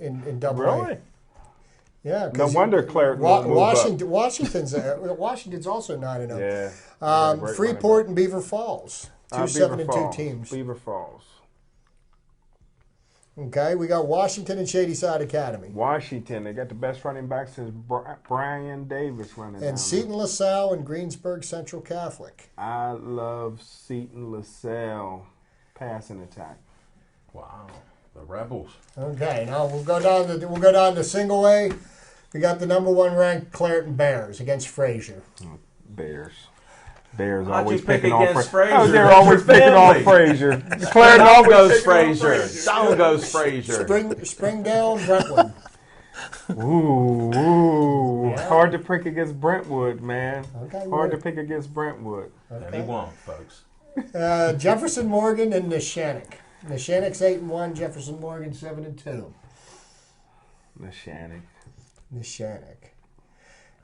D: in Double A.
C: Really?
D: Yeah.
C: No wonder Claret won't move up.
D: Washington's also 9-0.
C: Yeah.
D: Freeport and Beaver Falls. 2-7-2 teams.
C: Beaver Falls.
D: Okay, we got Washington and Shadyside Academy.
C: Washington, they got the best running back since Brian Davis running.
D: And Seton LaSalle and Greensburg Central Catholic.
C: I love Seton LaSalle passing attack.
A: Wow. The Rebels.
D: Okay, now we'll go down to single A. We got the number 1 ranked Clareton Bears against Fraser.
C: Bears. Bears
A: How'd
C: always
A: you pick
C: picking on
A: against
C: Fraser.
A: Fraser?
C: They're
A: That's
C: always
A: your
C: picking on
A: family.
C: Fraser. Claret
A: Down
C: always
A: goes
C: picking on
A: Fraser. Down goes Fraser.
D: Springdale and Brentwood.
C: Ooh.
D: Yeah.
C: Hard to pick against Brentwood, man.
D: Okay,
C: Hard to
D: right.
C: pick against Brentwood.
A: And he won't, folks.
D: Jefferson Morgan and Neshannock. Neshannock's 8-1. Jefferson Morgan 7-2. Neshannock.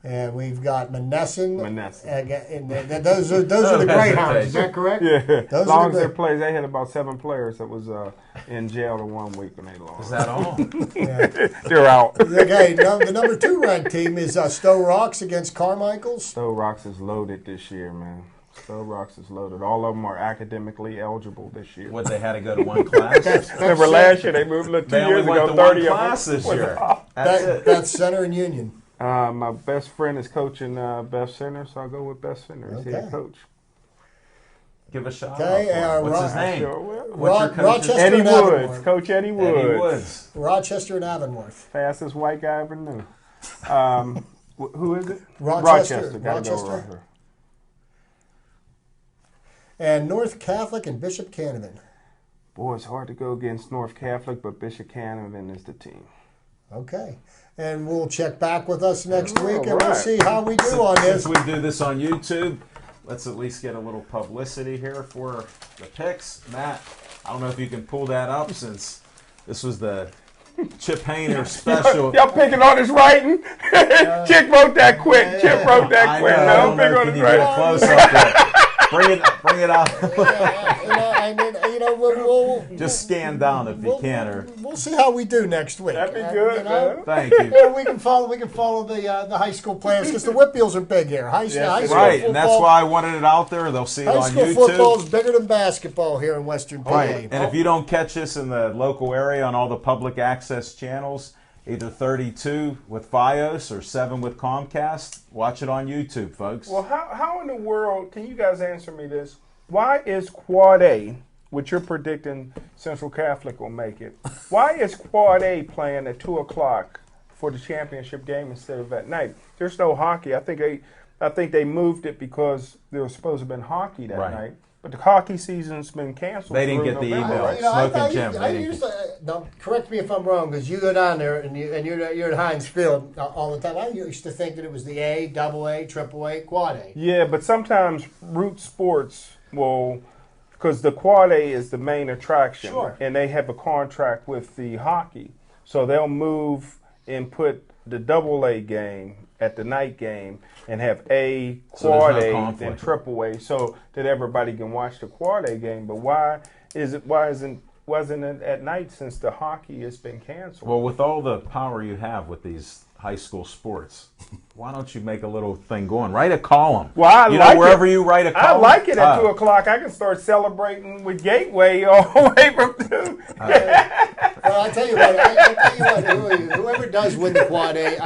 D: And we've got Monessen. And those are the Greyhounds. Is that correct?
C: Yeah.
D: Those
C: as long
D: are
C: as
D: the
C: they play, they had about 7 players that was in jail the 1 week when they lost.
A: Is that all?
D: Yeah.
C: They're out.
D: Okay, the number 2 ranked team is Stowe Rocks against Carmichael's.
C: Stowe Rocks is loaded this year, man. Stowe Rocks is loaded. All of them are academically eligible this year.
A: What, they had to go to 1 class?
C: Remember last year they moved 2
A: They only
C: years
A: went
C: ago.
A: to
C: 30
A: 1
C: of
A: class
C: them.
A: this year. That's it.
D: That's Center and Union.
C: My best friend is coaching Beth Center, so I'll go with Beth Center as head
D: Okay.
C: coach.
A: Give a shout
D: Okay,
A: out. What's his name?
C: Sure will.
A: What's your coach's
D: Rochester
C: Eddie
D: and
C: Woods,
D: Avonworth.
C: Coach Eddie Woods.
A: Eddie Woods.
D: Rochester and Avonworth.
C: Fastest white guy I ever knew. Who is it?
D: Rochester.
C: Gotta go Rochester.
D: And North Catholic and Bishop Canavan.
C: Boy, it's hard to go against North Catholic, but Bishop Canavan is the team.
D: Okay. And we'll check back with us next week, and we'll
C: right.
D: see how we do on this.
A: Since we do this on YouTube, let's at least get a little publicity here for the picks. Matt, I don't know if you can pull that up since this was the Chip Hayner special.
C: Y'all picking on his writing? Chick wrote that quick. Chip wrote that quick.
A: I
C: No,
A: don't
C: pick
A: know.
C: on
A: Can
C: his
A: you get a
C: writing.
A: close up there? Bring it out. Just scan down if you can, or
D: We'll see how we do next week.
C: That'd be good, man.
A: thank you.
D: Yeah, we can follow the high school players because the Whitfields are big here. High school
A: Right, and that's
D: football-
A: why I wanted it out there. They'll see it
D: High
A: on
D: school football is
A: YouTube.
D: bigger than basketball here in Western PA.
A: Right, and if you don't catch this in the local area on all the public access channels, either 32 with FiOS or 7 with Comcast, watch it on YouTube, folks.
C: Well, how in the world, can you guys answer me this? Why is Quad A, which you're predicting Central Catholic will make it, why is Quad A playing at 2 o'clock for the championship game instead of at night? There's no hockey. I think they moved it because there was supposed to have been hockey that
A: Right.
C: night. But the hockey season's been canceled.
A: They didn't
C: through
A: get the
C: November.
A: email.
D: You know,
A: Smoking Jim,
D: I
A: they didn't
D: used
A: get-
D: to, now correct me if I'm wrong, because you go down there and you're at Heinz Field all the time. I used to think that it was the A, double A, triple A, quad A.
C: Yeah, but sometimes Root Sports will, because the quad A is the main attraction,
D: Sure.
C: and they have a contract with the hockey, so they'll move and put the double A game at the night game and have A, quad A, and triple A, so that everybody can watch the quad A game. But wasn't it at night since the hockey has been canceled?
A: Well, with all the power you have with these high school sports, why don't you make a little thing going? Write a column.
C: Well,
A: wherever you write a column.
C: I like it at 2 o'clock. I can start celebrating with Gateway all the way from 2.
D: Well, I'll tell you what. Whoever does win the quad A,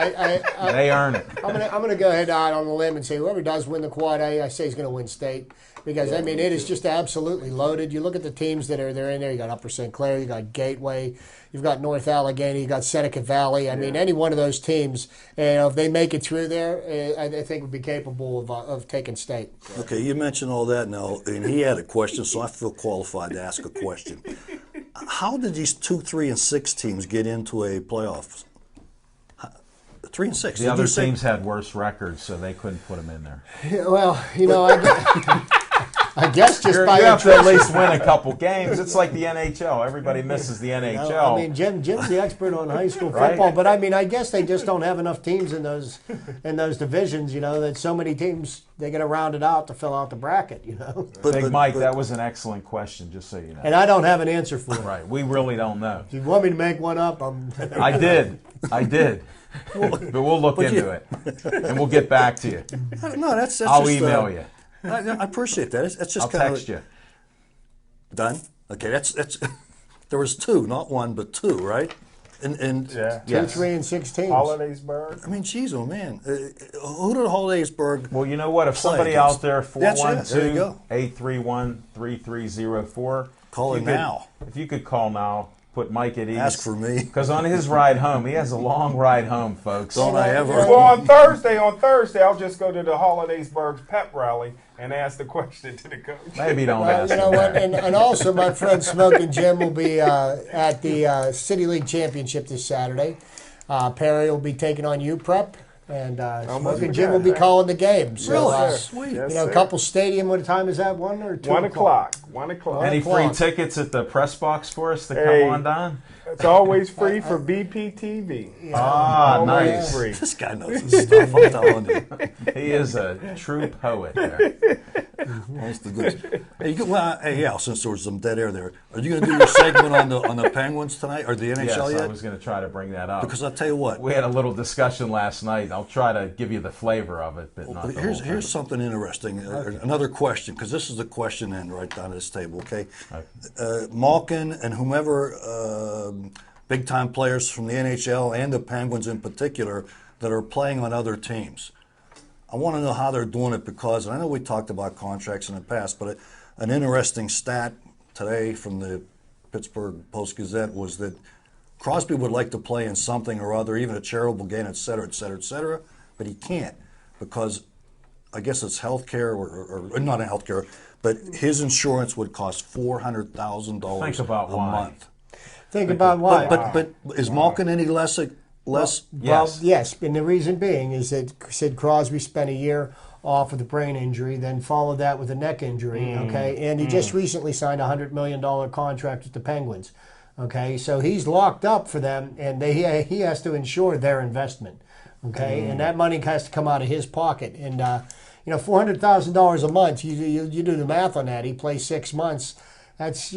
A: they earn it.
D: I'm gonna go ahead out on a limb and say whoever does win the quad A, I say is going to win state. Because, I mean, it is just absolutely loaded. You look at the teams that are in there. You got Upper St. Clair, you got Gateway, you've got North Allegheny, you got Seneca Valley. I mean, any one of those teams, if they make it through there, I think would be capable of taking state.
B: Okay, you mentioned all that now, and he had a question, so I feel qualified to ask a question. How did these 2, 3, and 6 teams get into a playoff? 3 and 6.
A: The other teams had worse records, so they couldn't put them in there.
D: Yeah, well, I guess just
A: You
D: by
A: have to at least win a couple games. It's like the NHL. Everybody misses the NHL.
D: I mean, Jim's the expert on high school football, but I mean, I guess they just don't have enough teams in those divisions. That so many teams they get to round it out to fill out the bracket.
A: Big Mike, that was an excellent question. Just so you know.
D: And I don't have an answer for it.
A: Right, we really don't know.
D: If you want me to make one up,
A: I did. But we'll look into it, and we'll get back to you.
B: No, that's
A: I'll
B: just,
A: email you.
B: I appreciate that. It's just
A: I'll
B: kind
A: text you.
B: Done. Okay, that's. There was 2, not 1, but 2, right? And
C: Yeah.
D: 2, 3, and 6 teams.
C: Holidaysburg.
B: I mean, geez, oh man, who did Holidaysburg?
A: Well, you know what? If somebody
B: against?
A: out there,
B: There you go.
A: 412-831-3304.
B: Call it now.
A: If you could call now, put Mike at ease.
B: Ask for me.
A: Because on his ride home, he has a long ride home, folks.
B: Don't I ever?
C: Well, on Thursday, I'll just go to the Holidaysburg's pep rally and ask the question to the coach.
A: Maybe don't
D: Well,
A: ask
D: you know
A: him
D: what?
A: that.
D: And also, my friend Smoking Jim will be at the City League Championship this Saturday. Perry will be taking on UPrep, and Smoking Jim will be calling the game. So,
B: Really? Sweet.
C: Yes,
D: a couple stadium. What time is that? 1 or 2?
C: 1 o'clock. 1 o'clock.
A: Any free
D: o'clock.
A: tickets at the press box for us to
C: Hey.
A: come on down?
C: It's always free for BPTV.
A: Ah,
C: Always
A: nice.
C: free.
B: This guy knows his stuff. I'm telling you.
A: He is a true poet there.
B: That's the good. Hey, Al, since there was some dead air there, are you going to do your segment on the Penguins tonight or the NHL
A: Yes,
B: yet?
A: I was going to try to bring that up.
B: Because I'll tell you what.
A: We had a little discussion last night. I'll try to give you the flavor of it, but not the whole thing.
B: Here's something interesting. Another question, because this is the question end right down at this table. Okay, Malkin and whomever big time players from the NHL and the Penguins in particular that are playing on other teams. I want to know how they're doing it because I know we talked about contracts in the past, but an interesting stat today from the Pittsburgh Post-Gazette was that Crosby would like to play in something or other, even a charitable game, et cetera, et cetera, et cetera, but he can't because I guess it's health care or not in health care, but his insurance would cost $400,000
A: Think about
B: a
A: why.
B: month.
D: Think about why.
B: But is Malkin any less?
A: Yes.
D: Well, yes, and the reason being is that Sid Crosby spent a year off with a brain injury, then followed that with a neck injury, okay? And he just recently signed a $100 million contract with the Penguins, okay? So he's locked up for them, and he has to insure their investment, okay? And that money has to come out of his pocket. And, $400,000 a month, you do the math on that. He plays 6 months. That's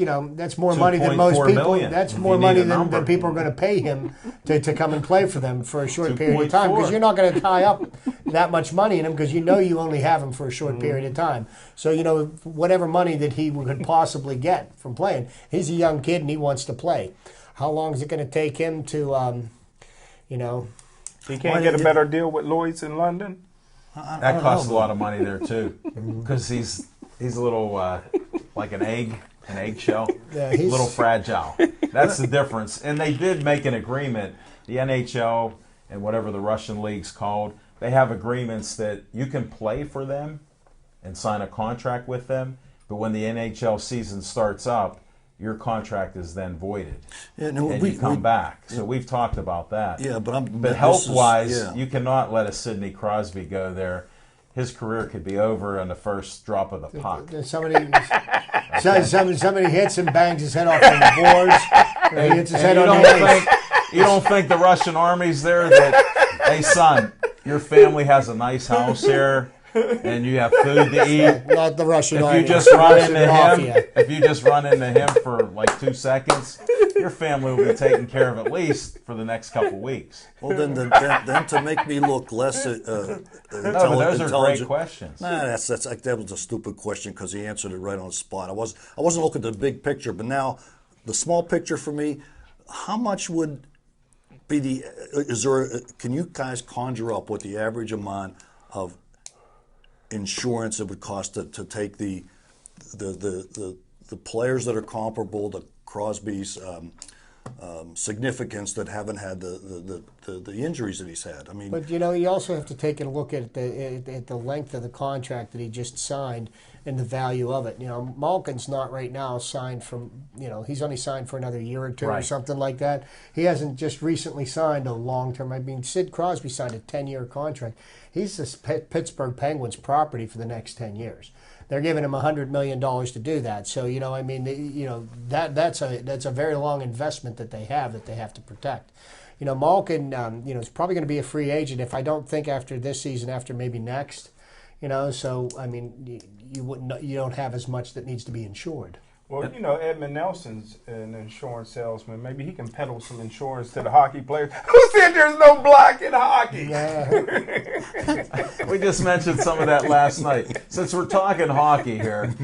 D: more money than most
A: 2.4
D: people.
A: million,
D: That's
A: if
D: more
A: you need
D: money
A: a
D: than
A: number.
D: people are going to pay him to come and play for them for a short period of time,
A: 2.4.
D: because you're not going to tie up that much money in him because you only have him for a short period of time. So whatever money that he could possibly get from playing, he's a young kid and he wants to play. How long is it going to take him to,
C: He can't get a better deal with Lloyd's in London?
A: That costs a lot of money there too, because he's a little like an eggshell,
D: Yeah,
A: a little fragile. That's the difference. And they did make an agreement. The NHL and whatever the Russian league's called, they have agreements that you can play for them and sign a contract with them. But when the NHL season starts up, your contract is then voided,
B: Yeah, no,
A: and you come back. So we've talked about that.
B: Yeah,
A: but health-wise, you cannot let a Sidney Crosby go there. His career could be over on the first drop of the puck.
D: Somebody hits and bangs his head off on the boards. He hits his head on the ice.
A: You don't think the Russian army's there that, hey, son, your family has a nice house here, and you have food to eat.
D: Not the Russian army.
A: If you just run into him for like 2 seconds, your family will be taken care of at least for the next couple weeks.
B: Well, then to make me look less
A: No, but those are great questions.
B: Nah, that was a stupid question because he answered it right on the spot. I wasn't looking at the big picture, but now the small picture for me. How much would be can you guys conjure up what the average amount of insurance it would cost to take the players that are comparable to Crosby's significance that haven't had the injuries that he's had? I mean,
D: but you also have to take a look at the length of the contract that he just signed and the value of it. Malkin's not right now signed from. He's only signed for another year or two or something like that. He hasn't just recently signed a long-term. I mean, Sid Crosby signed a 10-year contract. He's the Pittsburgh Penguins' property for the next 10 years. They're giving him $100 million to do that. So that's a very long investment that they have to protect. Malkin, is probably going to be a free agent. If I don't think after this season, after maybe next. So I mean, you don't have as much that needs to be insured.
C: Well, Edmund Nelson's an insurance salesman. Maybe he can peddle some insurance to the hockey players. Who said there's no black in hockey?
D: Yeah.
A: We just mentioned some of that last night. Since we're talking hockey here,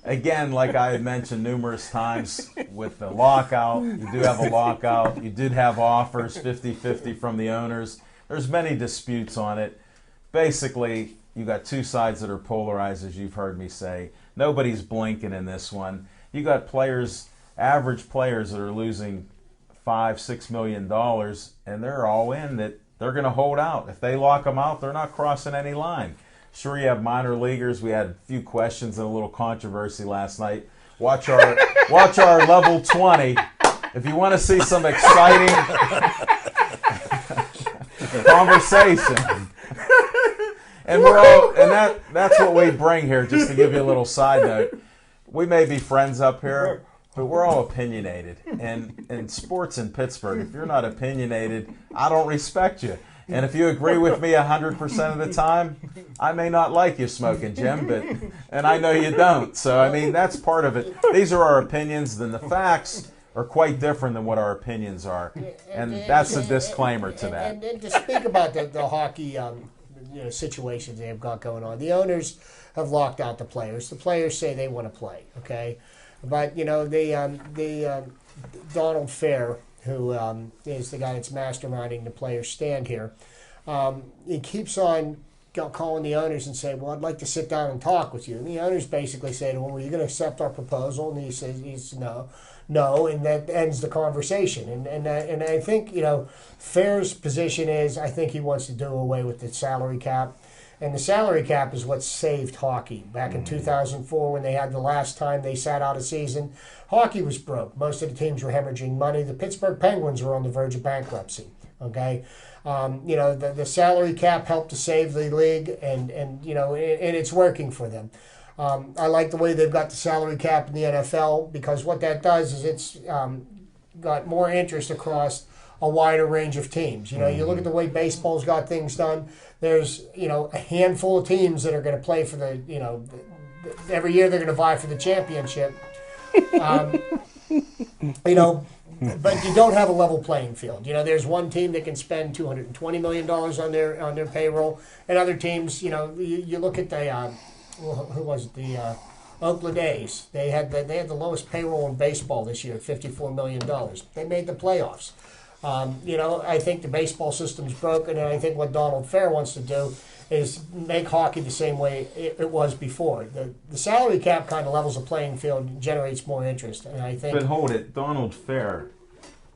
A: again, like I had mentioned numerous times with the lockout, you do have a lockout. You did have offers 50-50 from the owners. There's many disputes on it. Basically, you got two sides that are polarized, as you've heard me say. Nobody's blinking in this one. You got players, average players that are losing $5-6 million, and they're all in that they're going to hold out. If they lock them out, they're not crossing any line. Sure, you have minor leaguers. We had a few questions and a little controversy last night. Watch our level 20. If you want to see some exciting conversation. And that's what we bring here, just to give you a little side note. We may be friends up here, but we're all opinionated. And in sports in Pittsburgh, if you're not opinionated, I don't respect you. And if you agree with me 100% of the time, I may not like you, Smoking Jim, and I know you don't. So, I mean, that's part of it. These are our opinions, then the facts are quite different than what our opinions are. And that's a disclaimer to that.
D: And to speak about the hockey situations they've got going on. The owners have locked out the players. The players say they want to play, okay? But, Donald Fair, who is the guy that's masterminding the players' stand here, he keeps on calling the owners and saying, well, I'd like to sit down and talk with you. And the owners basically say to him, well, are you going to accept our proposal? And he says no, and that ends the conversation. And I think, Fair's position is, I think he wants to do away with the salary cap. And the salary cap is what saved hockey. Back in 2004, when they had the last time they sat out a season, hockey was broke. Most of the teams were hemorrhaging money. The Pittsburgh Penguins were on the verge of bankruptcy. Okay, the salary cap helped to save the league, and it's working for them. I like the way they've got the salary cap in the NFL, because what that does is it's got more interest across a wider range of teams. You look at the way baseball's got things done. There's a handful of teams that are going to play for every year they're going to vie for the championship. But you don't have a level playing field. There's one team that can spend $220 million on their payroll, and other teams. You look at the who was it? The Oakland A's. They had the lowest payroll in baseball this year, $54 million. They made the playoffs. I think the baseball system's broken, and I think what Donald Fair wants to do is make hockey the same way it was before. The salary cap kind of levels the playing field and generates more interest, and I think.
A: But hold it, Donald Fair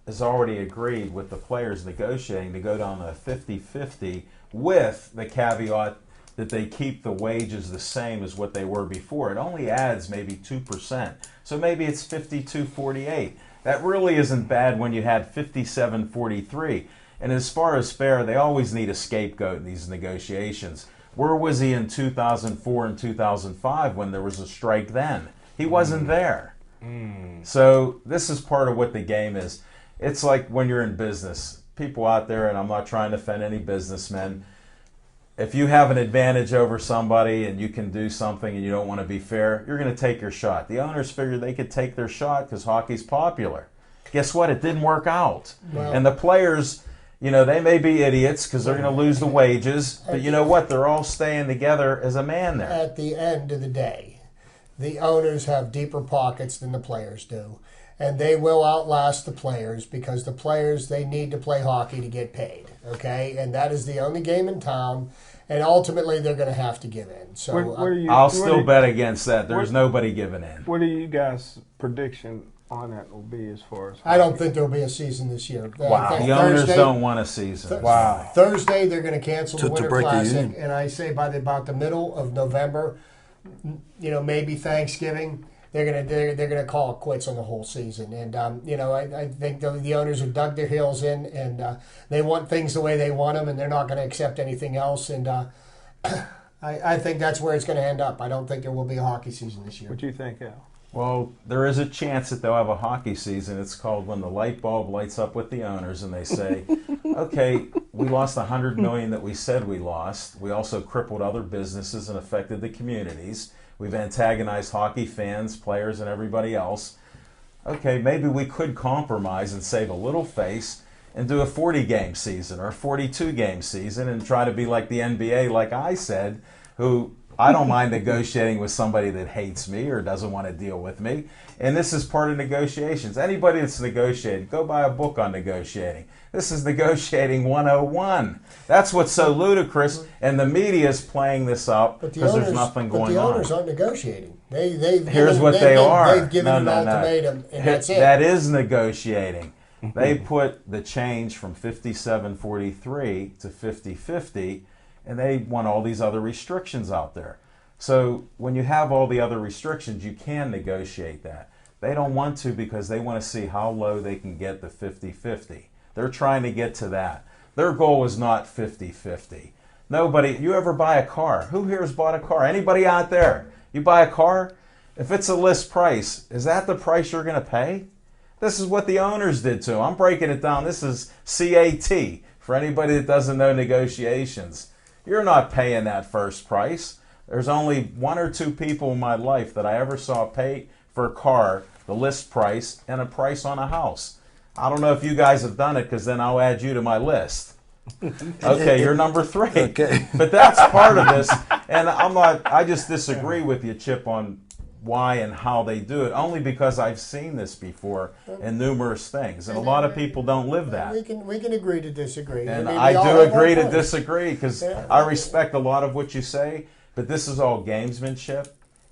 A: has already agreed with the players negotiating to go down to 50-50 with the caveat that they keep the wages the same as what they were before. It only adds maybe 2%. So maybe it's 52-48. That really isn't bad when you had 57-43. And as far as fair, they always need a scapegoat in these negotiations. Where was he in 2004 and 2005 when there was a strike then? He wasn't there. So this is part of what the game is. It's like when you're in business. People out there, and I'm not trying to offend any businessmen, if you have an advantage over somebody and you can do something and you don't want to be fair, you're going to take your shot. The owners figured they could take their shot because hockey's popular. Guess what? It didn't work out.
D: Well,
A: and the players, you know, they may be idiots because they're going to lose the wages, but you know what? They're all staying together as a man there.
D: At the end of the day, the owners have deeper pockets than the players do. And they will outlast the players because the players, they need to play hockey to get paid, okay? And that is the only game in town, and ultimately they're going to have to give in. So
A: I'll still bet against that. There's nobody giving in.
C: What are you guys' prediction on that will be as far as hockey?
D: I don't think there'll be a season this year.
A: Wow. The owners don't want a season.
C: Wow.
D: Thursday, they're going to cancel the Winter
B: break the
D: Classic,
B: union.
D: and I say by about the middle of November, you know, maybe Thanksgiving, they're gonna call it quits on the whole season. And you know, I think the owners have dug their heels in, and they want things the way they want them, and they're not going to accept anything else. And I think that's where it's going to end up. I don't think there will be a hockey season this year.
C: What do you think, Al?
A: Well, there is a chance that they'll have a hockey season. It's called when the light bulb lights up with the owners and they say, okay, we lost $100 million that we said we lost. We also crippled other businesses and affected the communities. We've antagonized hockey fans, players, and everybody else. Okay, maybe we could compromise and save a little face and do a 40-game season or a 42-game season and try to be like the NBA, like I said, who I don't mind negotiating with somebody that hates me or doesn't want to deal with me. And this is part of negotiations. Anybody that's negotiating, go buy a book on negotiating. This is negotiating 101. That's what's so ludicrous, and the media is playing this up because there's nothing going on.
D: But the owners aren't negotiating. They've
A: given
D: an ultimatum, and that's it.
A: That is negotiating. They put the change from 57-43 to 50-50, and they want all these other restrictions out there. So when you have all the other restrictions, you can negotiate that. They don't want to because they want to see how low they can get the 50-50. They're trying to get to that. Their goal is not 50-50. Nobody, you ever buy a car? Who here has bought a car? Anybody out there? You buy a car? If it's a list price, is that the price you're going to pay? This is what the owners did to them. I'm breaking it down. This is CAT for anybody that doesn't know negotiations. You're not paying that first price. There's only one or two people in my life that I ever saw pay for a car, the list price, and a price on a house. I don't know if you guys have done it because then I'll add you to my list. Okay, you're number 3.
B: Okay.
A: But that's part of this. And I just disagree with you, Chip, on why and how they do it, only because I've seen this before in numerous things. And a lot of people don't live that.
D: We can agree to disagree.
A: And
D: I mean,
A: I
D: we all
A: do
D: have
A: agree
D: our
A: to
D: points.
A: disagree because I respect a lot of what you say, but this is all gamesmanship,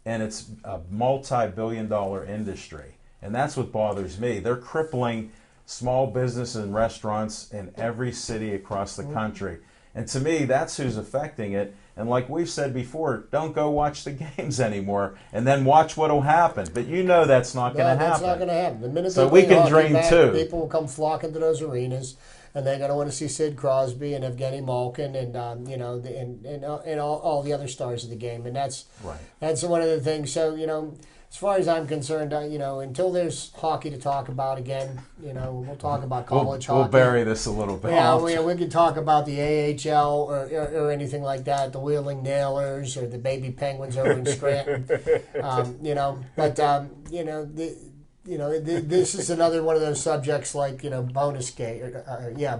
A: and it's a multi-billion-dollar industry. And that's what bothers me. They're crippling small business and restaurants in every city across the country. And to me, that's who's affecting it. And like we've said before, don't go watch the games anymore and then watch what will happen. But you know that's not going to happen.
D: That's not going to happen. The minute
A: So
D: they
A: we
D: bring
A: can
D: hockey
A: dream
D: back,
A: too.
D: people will come flocking to those arenas, and they're going to want to see Sid Crosby and Evgeny Malkin and you know and all the other stars of the game. And that's
A: Right.
D: That's one of the things. So you know, as far as I'm concerned, you know, until there's hockey to talk about again, you know, we'll talk about college hockey.
A: We'll bury this a little bit.
D: Yeah, we could talk about the AHL or anything like that, the Wheeling Nailers or the Baby Penguins over in Scranton. You know, but you know, this is another one of those subjects like bonus gate,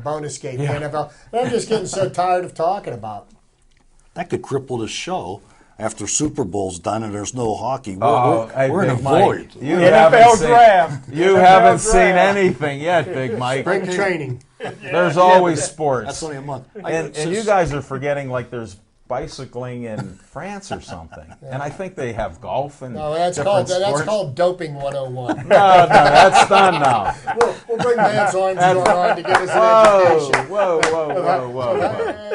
D: bonus gate, the NFL. I'm just getting so tired of talking about.
B: That could cripple the show. After Super Bowl's done and there's no hockey,
A: Hey,
B: we're in a
A: Big Mike,
B: void.
A: You
C: NFL draft.
A: You haven't seen anything yet, Big Mike.
D: Spring training.
A: There's always sports.
B: That's only a month.
A: And you guys are forgetting, like, there's bicycling in France or something. And I think they have golf and
D: No, that's
A: different
D: called doping 101.
A: No, that's done now.
D: We'll bring Lance Armstrong on to give us an education.
A: Whoa.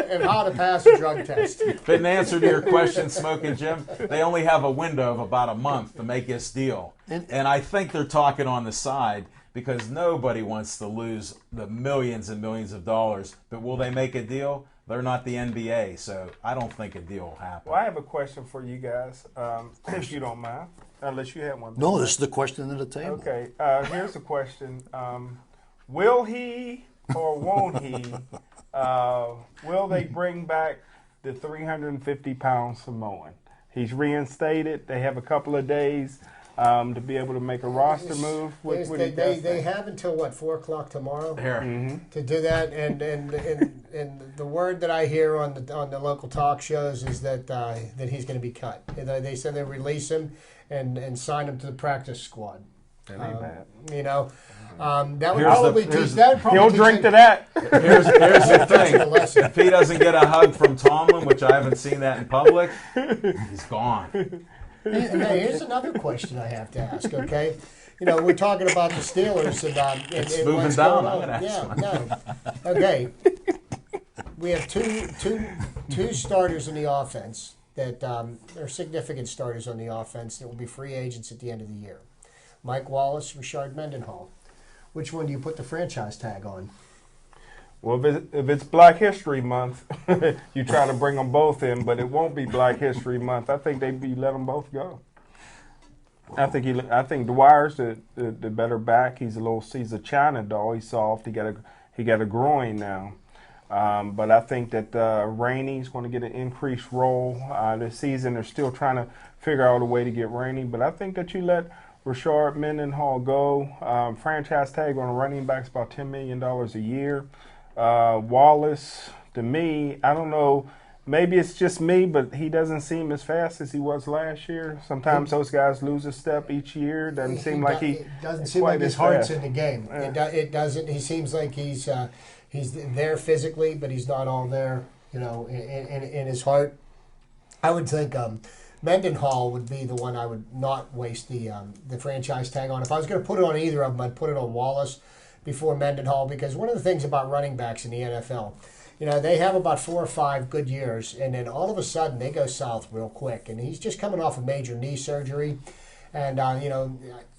D: And how to pass a drug test.
A: But in answer to your question, Smoking Jim, they only have a window of about a month to make this deal. And I think they're talking on the side because nobody wants to lose the millions and millions of dollars. But will they make a deal? They're not the NBA, so I don't think a deal will happen.
C: Well, I have a question for you guys, if you don't mind, unless you have one.
B: No, this is the question at the table.
C: Okay, here's a question. Will he or won't he, will they bring back the 350-pound Samoan? He's reinstated. They have a couple of days to be able to make a roster move.
D: They have until, 4 o'clock tomorrow to do that. And the word that I hear on the local talk shows is that he's going to be cut. They said they'll release him and sign him to the practice squad.
C: That ain't bad.
D: You know, that would probably teach that.
C: He'll drink to that.
A: Here's the thing. If he doesn't get a hug from Tomlin, which I haven't seen that in public, he's gone.
D: Hey, here's another question I have to ask, okay? You know, we're talking about the Steelers and
A: It's moving down. I'm going to ask one.
D: No. Okay. We have two starters in the offense that are significant starters on the offense that will be free agents at the end of the year. Mike Wallace, Rashard Mendenhall. Which one do you put the franchise tag on?
C: Well, if it's Black History Month, you try to bring them both in, but it won't be Black History Month. I think they'd let them both go. I think Dwyer's the better back. He's a China doll. He's soft. He got a groin now. But I think that Rainey's going to get an increased role this season. They're still trying to figure out a way to get Rainey. But I think that you let Rashard Mendenhall go. Franchise tag on a running back's about $10 million a year. Wallace, to me, I don't know, maybe it's just me, but he doesn't seem as fast as he was last year. Sometimes those guys lose a step each year. Doesn't seem like
D: his heart's in the game. It doesn't. He seems like he's there physically, but he's not all there, you know, in his heart. I would think Mendenhall would be the one I would not waste the franchise tag on. If I was going to put it on either of them, I'd put it on Wallace before Mendenhall, because one of the things about running backs in the NFL, you know, they have about 4 or 5 good years, and then all of a sudden they go south real quick. And he's just coming off a major knee surgery, and you know,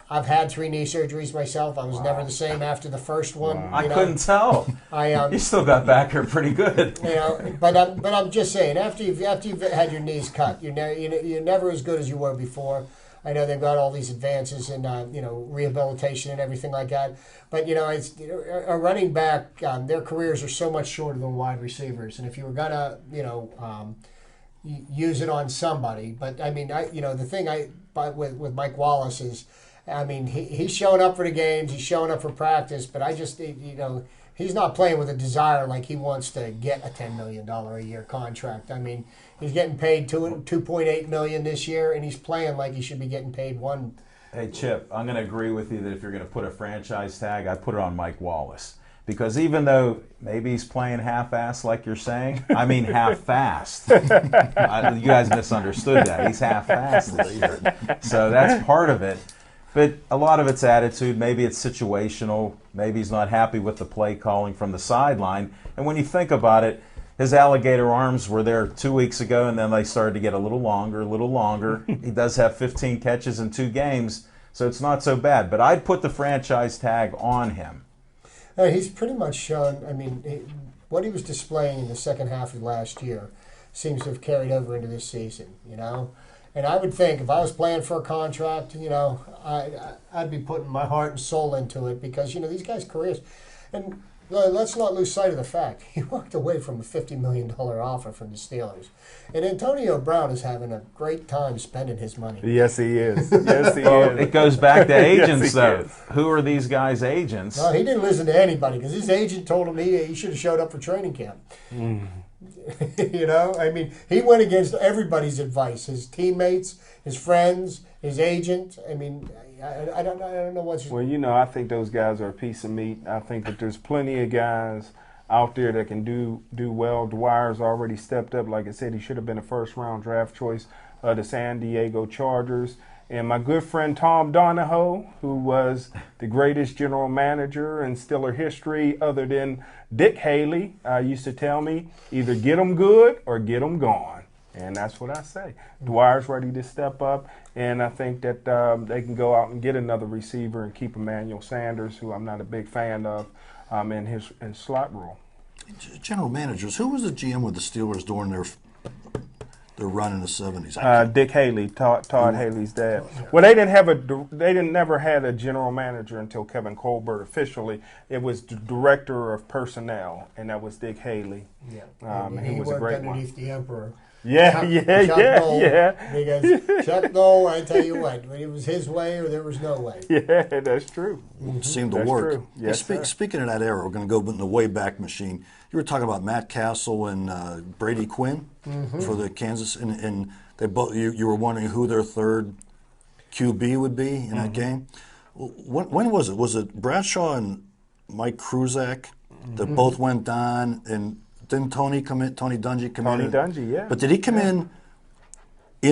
D: I've had 3 knee surgeries myself. I was never the same after the first one.
A: Wow. I couldn't tell. You still got back here pretty good.
D: You know, but I'm just saying, after you've had your knees cut, you're never as good as you were before. I know they've got all these advances in you know, rehabilitation and everything like that, but you know, it's a running back. Their careers are so much shorter than wide receivers, and if you were gonna, you know, use it on somebody, but I mean, the thing with Mike Wallace is, I mean, he's showing up for the games, he's showing up for practice, but you know, he's not playing with a desire like he wants to get a $10 million a year contract. I mean, he's getting paid $2.8 million this year, and he's playing like he should be getting paid $1 million.
A: Hey, Chip, I'm going to agree with you that if you're going to put a franchise tag, I'd put it on Mike Wallace. Because even though maybe he's playing half-assed like you're saying, I mean half-fast. You guys misunderstood that. He's half-assed this year. So that's part of it. But a lot of it's attitude. Maybe it's situational. Maybe he's not happy with the play calling from the sideline. And when you think about it, his alligator arms were there 2 weeks ago, and then they started to get a little longer. He does have 15 catches in 2 games, so it's not so bad. But I'd put the franchise tag on him.
D: He's pretty much shown, I mean, what he was displaying in the second half of last year seems to have carried over into this season, you know. And I would think if I was playing for a contract, you know, I'd be putting my heart and soul into it, because, you know, these guys' careers. And let's not lose sight of the fact he walked away from a $50 million offer from the Steelers. And Antonio Brown is having a great time spending his money.
C: Yes, he is. Yes, he is.
A: It goes back to agents, though. Who are these guys' agents?
D: No, he didn't listen to anybody, because his agent told him he should have showed up for training camp. You know, I mean, he went against everybody's advice, his teammates, his friends, his agent. I mean, I don't know what's.
C: Well, you know, I think those guys are a piece of meat. I think that there's plenty of guys out there that can do well. Dwyer's already stepped up. Like I said, he should have been a first-round draft choice of the San Diego Chargers. And my good friend Tom Donahoe, who was the greatest general manager in Steeler history other than Dick Haley, used to tell me, either get them good or get them gone. And that's what I say. Dwyer's ready to step up, and I think that they can go out and get another receiver and keep Emmanuel Sanders, who I'm not a big fan of, in his slot role.
B: General managers, who was the GM with the Steelers during their run in the 70s?
C: Dick Haley, Todd Haley's dad. Well, they never had a general manager until Kevin Colbert officially. It was the director of personnel, and that was Dick Haley.
D: Yeah,
C: he was a great one.
D: Underneath the Emperor.
C: Yeah.
D: Because Chuck Noll, I tell you what, it was his way or there was no way.
C: Yeah, that's true.
B: It seemed to
C: That's
B: work.
C: true. Yes,
B: Speaking of that era, we're going to go in the Wayback Machine. You were talking about Matt Castle and Brady Quinn for the Kansas, and they both. You were wondering who their third QB would be in that game. When was it? Was it Bradshaw and Mike Kruzak that both went down? And didn't Tony come in? Tony Dungy come in?
C: Tony Dungy, yeah.
B: But did he come in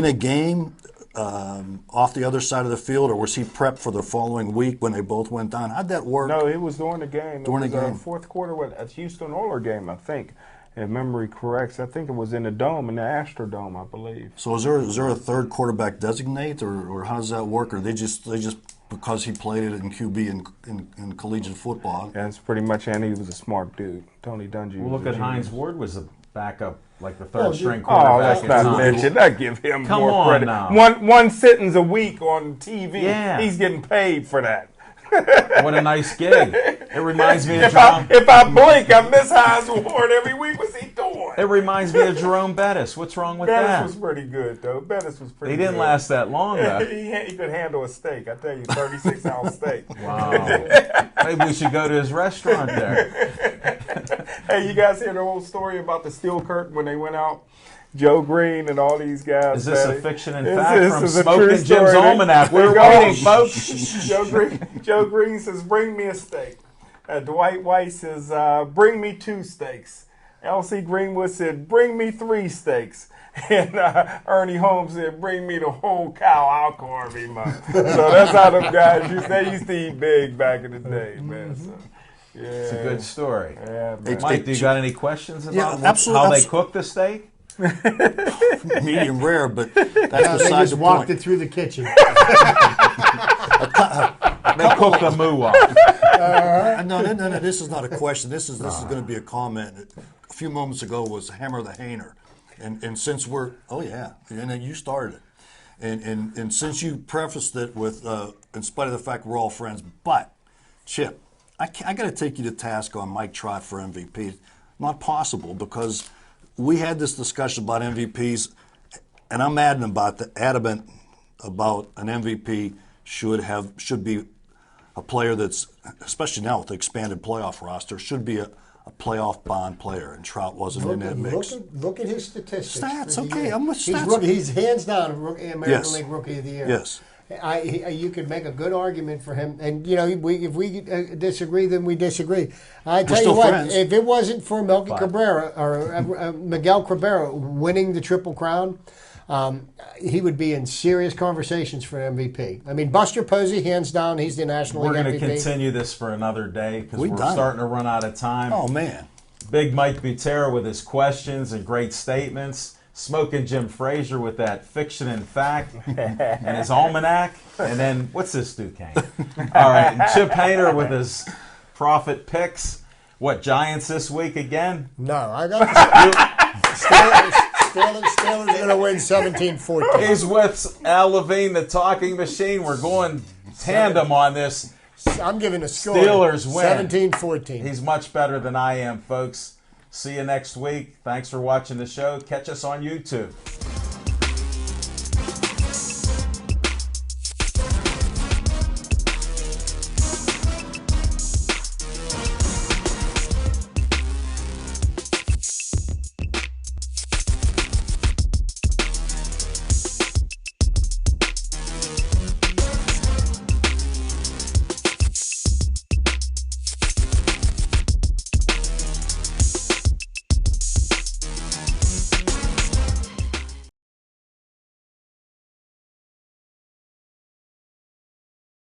B: a game off the other side of the field, or was he prepped for the following week when they both went down? How'd that work?
C: No, it was during the game.
B: During the game.
C: Fourth quarter with a Houston Oilers game, I think. If memory corrects, I think it was in the Dome, in the Astrodome, I believe.
B: So is there a third quarterback designate, or how does that work? Or they just because he played it in QB in collegiate football?
C: That's pretty much, and he was a smart dude. Tony Dungy.
A: Well,
C: was
A: look
C: a
A: at
C: genius.
A: Hines Ward was a backup, like the third string
C: Oh,
A: quarterback.
C: let's
A: at
C: not
A: times.
C: mention. I give him
A: Come
C: more
A: on
C: credit.
A: now.
C: One sentence a week on TV.
A: Yeah.
C: He's getting paid for that.
A: What a nice gig. It reminds me of
C: If I
A: Jerome.
C: blink, I miss Hines Ward every week. What's he doing?
A: It reminds me of Jerome Bettis. What's wrong with
C: Bettis
A: that?
C: was pretty good, though. Bettis was pretty
A: He
C: good.
A: didn't last that long, though.
C: He could handle a steak. I tell you, 36-ounce steak.
A: Wow. Maybe we should go to his restaurant there.
C: Hey, you guys hear the whole story about the steel curtain when they went out? Joe Green and all these guys.
A: Is this a
C: Betty.
A: fiction and
C: This
A: fact from
C: is a
A: Smoking
C: true
A: Jim's
C: story.
A: Almanac? We're
C: Go
A: waiting,
C: on.
A: folks.
C: Joe Green says, "Bring me a steak." Dwight White says, "Bring me 2 steaks." L.C. Greenwood said, "Bring me 3 steaks." And Ernie Holmes said, "Bring me the whole cow. I'll carve him up." So that's how them guys used to eat big back in the day, man. So, yeah.
A: It's a good story.
C: Yeah, man.
A: Mike, do you got any questions about
B: absolutely.
A: how they cook the steak?
B: Medium rare, but that's
D: They
B: beside
D: just
B: the
D: walked
B: point.
D: it through the kitchen.
A: They cook the moo off.
B: No. This is not a question. This is going to be a comment. A few moments ago was Hammer the Hainer, and since we're and then you started it, and since you prefaced it with in spite of the fact we're all friends, but Chip, I got to take you to task on Mike Trott for MVP. Not possible, because we had this discussion about MVPs, and I'm adamant about an MVP should be a player that's, especially now with the expanded playoff roster, should be a playoff bond player, and Trout wasn't in that mix.
D: Look at his statistics.
B: Stats, okay, I'm with
D: He's
B: stats.
D: He's hands down American
B: Yes.
D: League Rookie of the Year.
B: Yes.
D: You could make a good argument for him, and if we disagree, then we disagree. I tell you
B: still
D: what,
B: friends.
D: if it wasn't for Miguel Cabrera winning the Triple Crown, he would be in serious conversations for MVP. I mean, Buster Posey, hands down, he's the National
A: We're
D: League
A: going to
D: MVP.
A: continue this for another day because
B: We've
A: we're
B: done it.
A: starting to run out of time.
B: Oh man.
A: Big Mike Butera with his questions and great statements. Smoking Jim Frazier with that fiction and fact and his almanac. And then, what's this, Duquesne? All right, and Chip Hainer with his profit picks. What, Giants this week again?
D: No, I got Steelers going to win 17-14.
A: He's with Al Levine, the talking machine. We're going tandem on this.
D: I'm giving a score.
A: Steelers win.
D: 17-14.
A: He's much better than I am, folks. See you next week. Thanks for watching the show. Catch us on YouTube.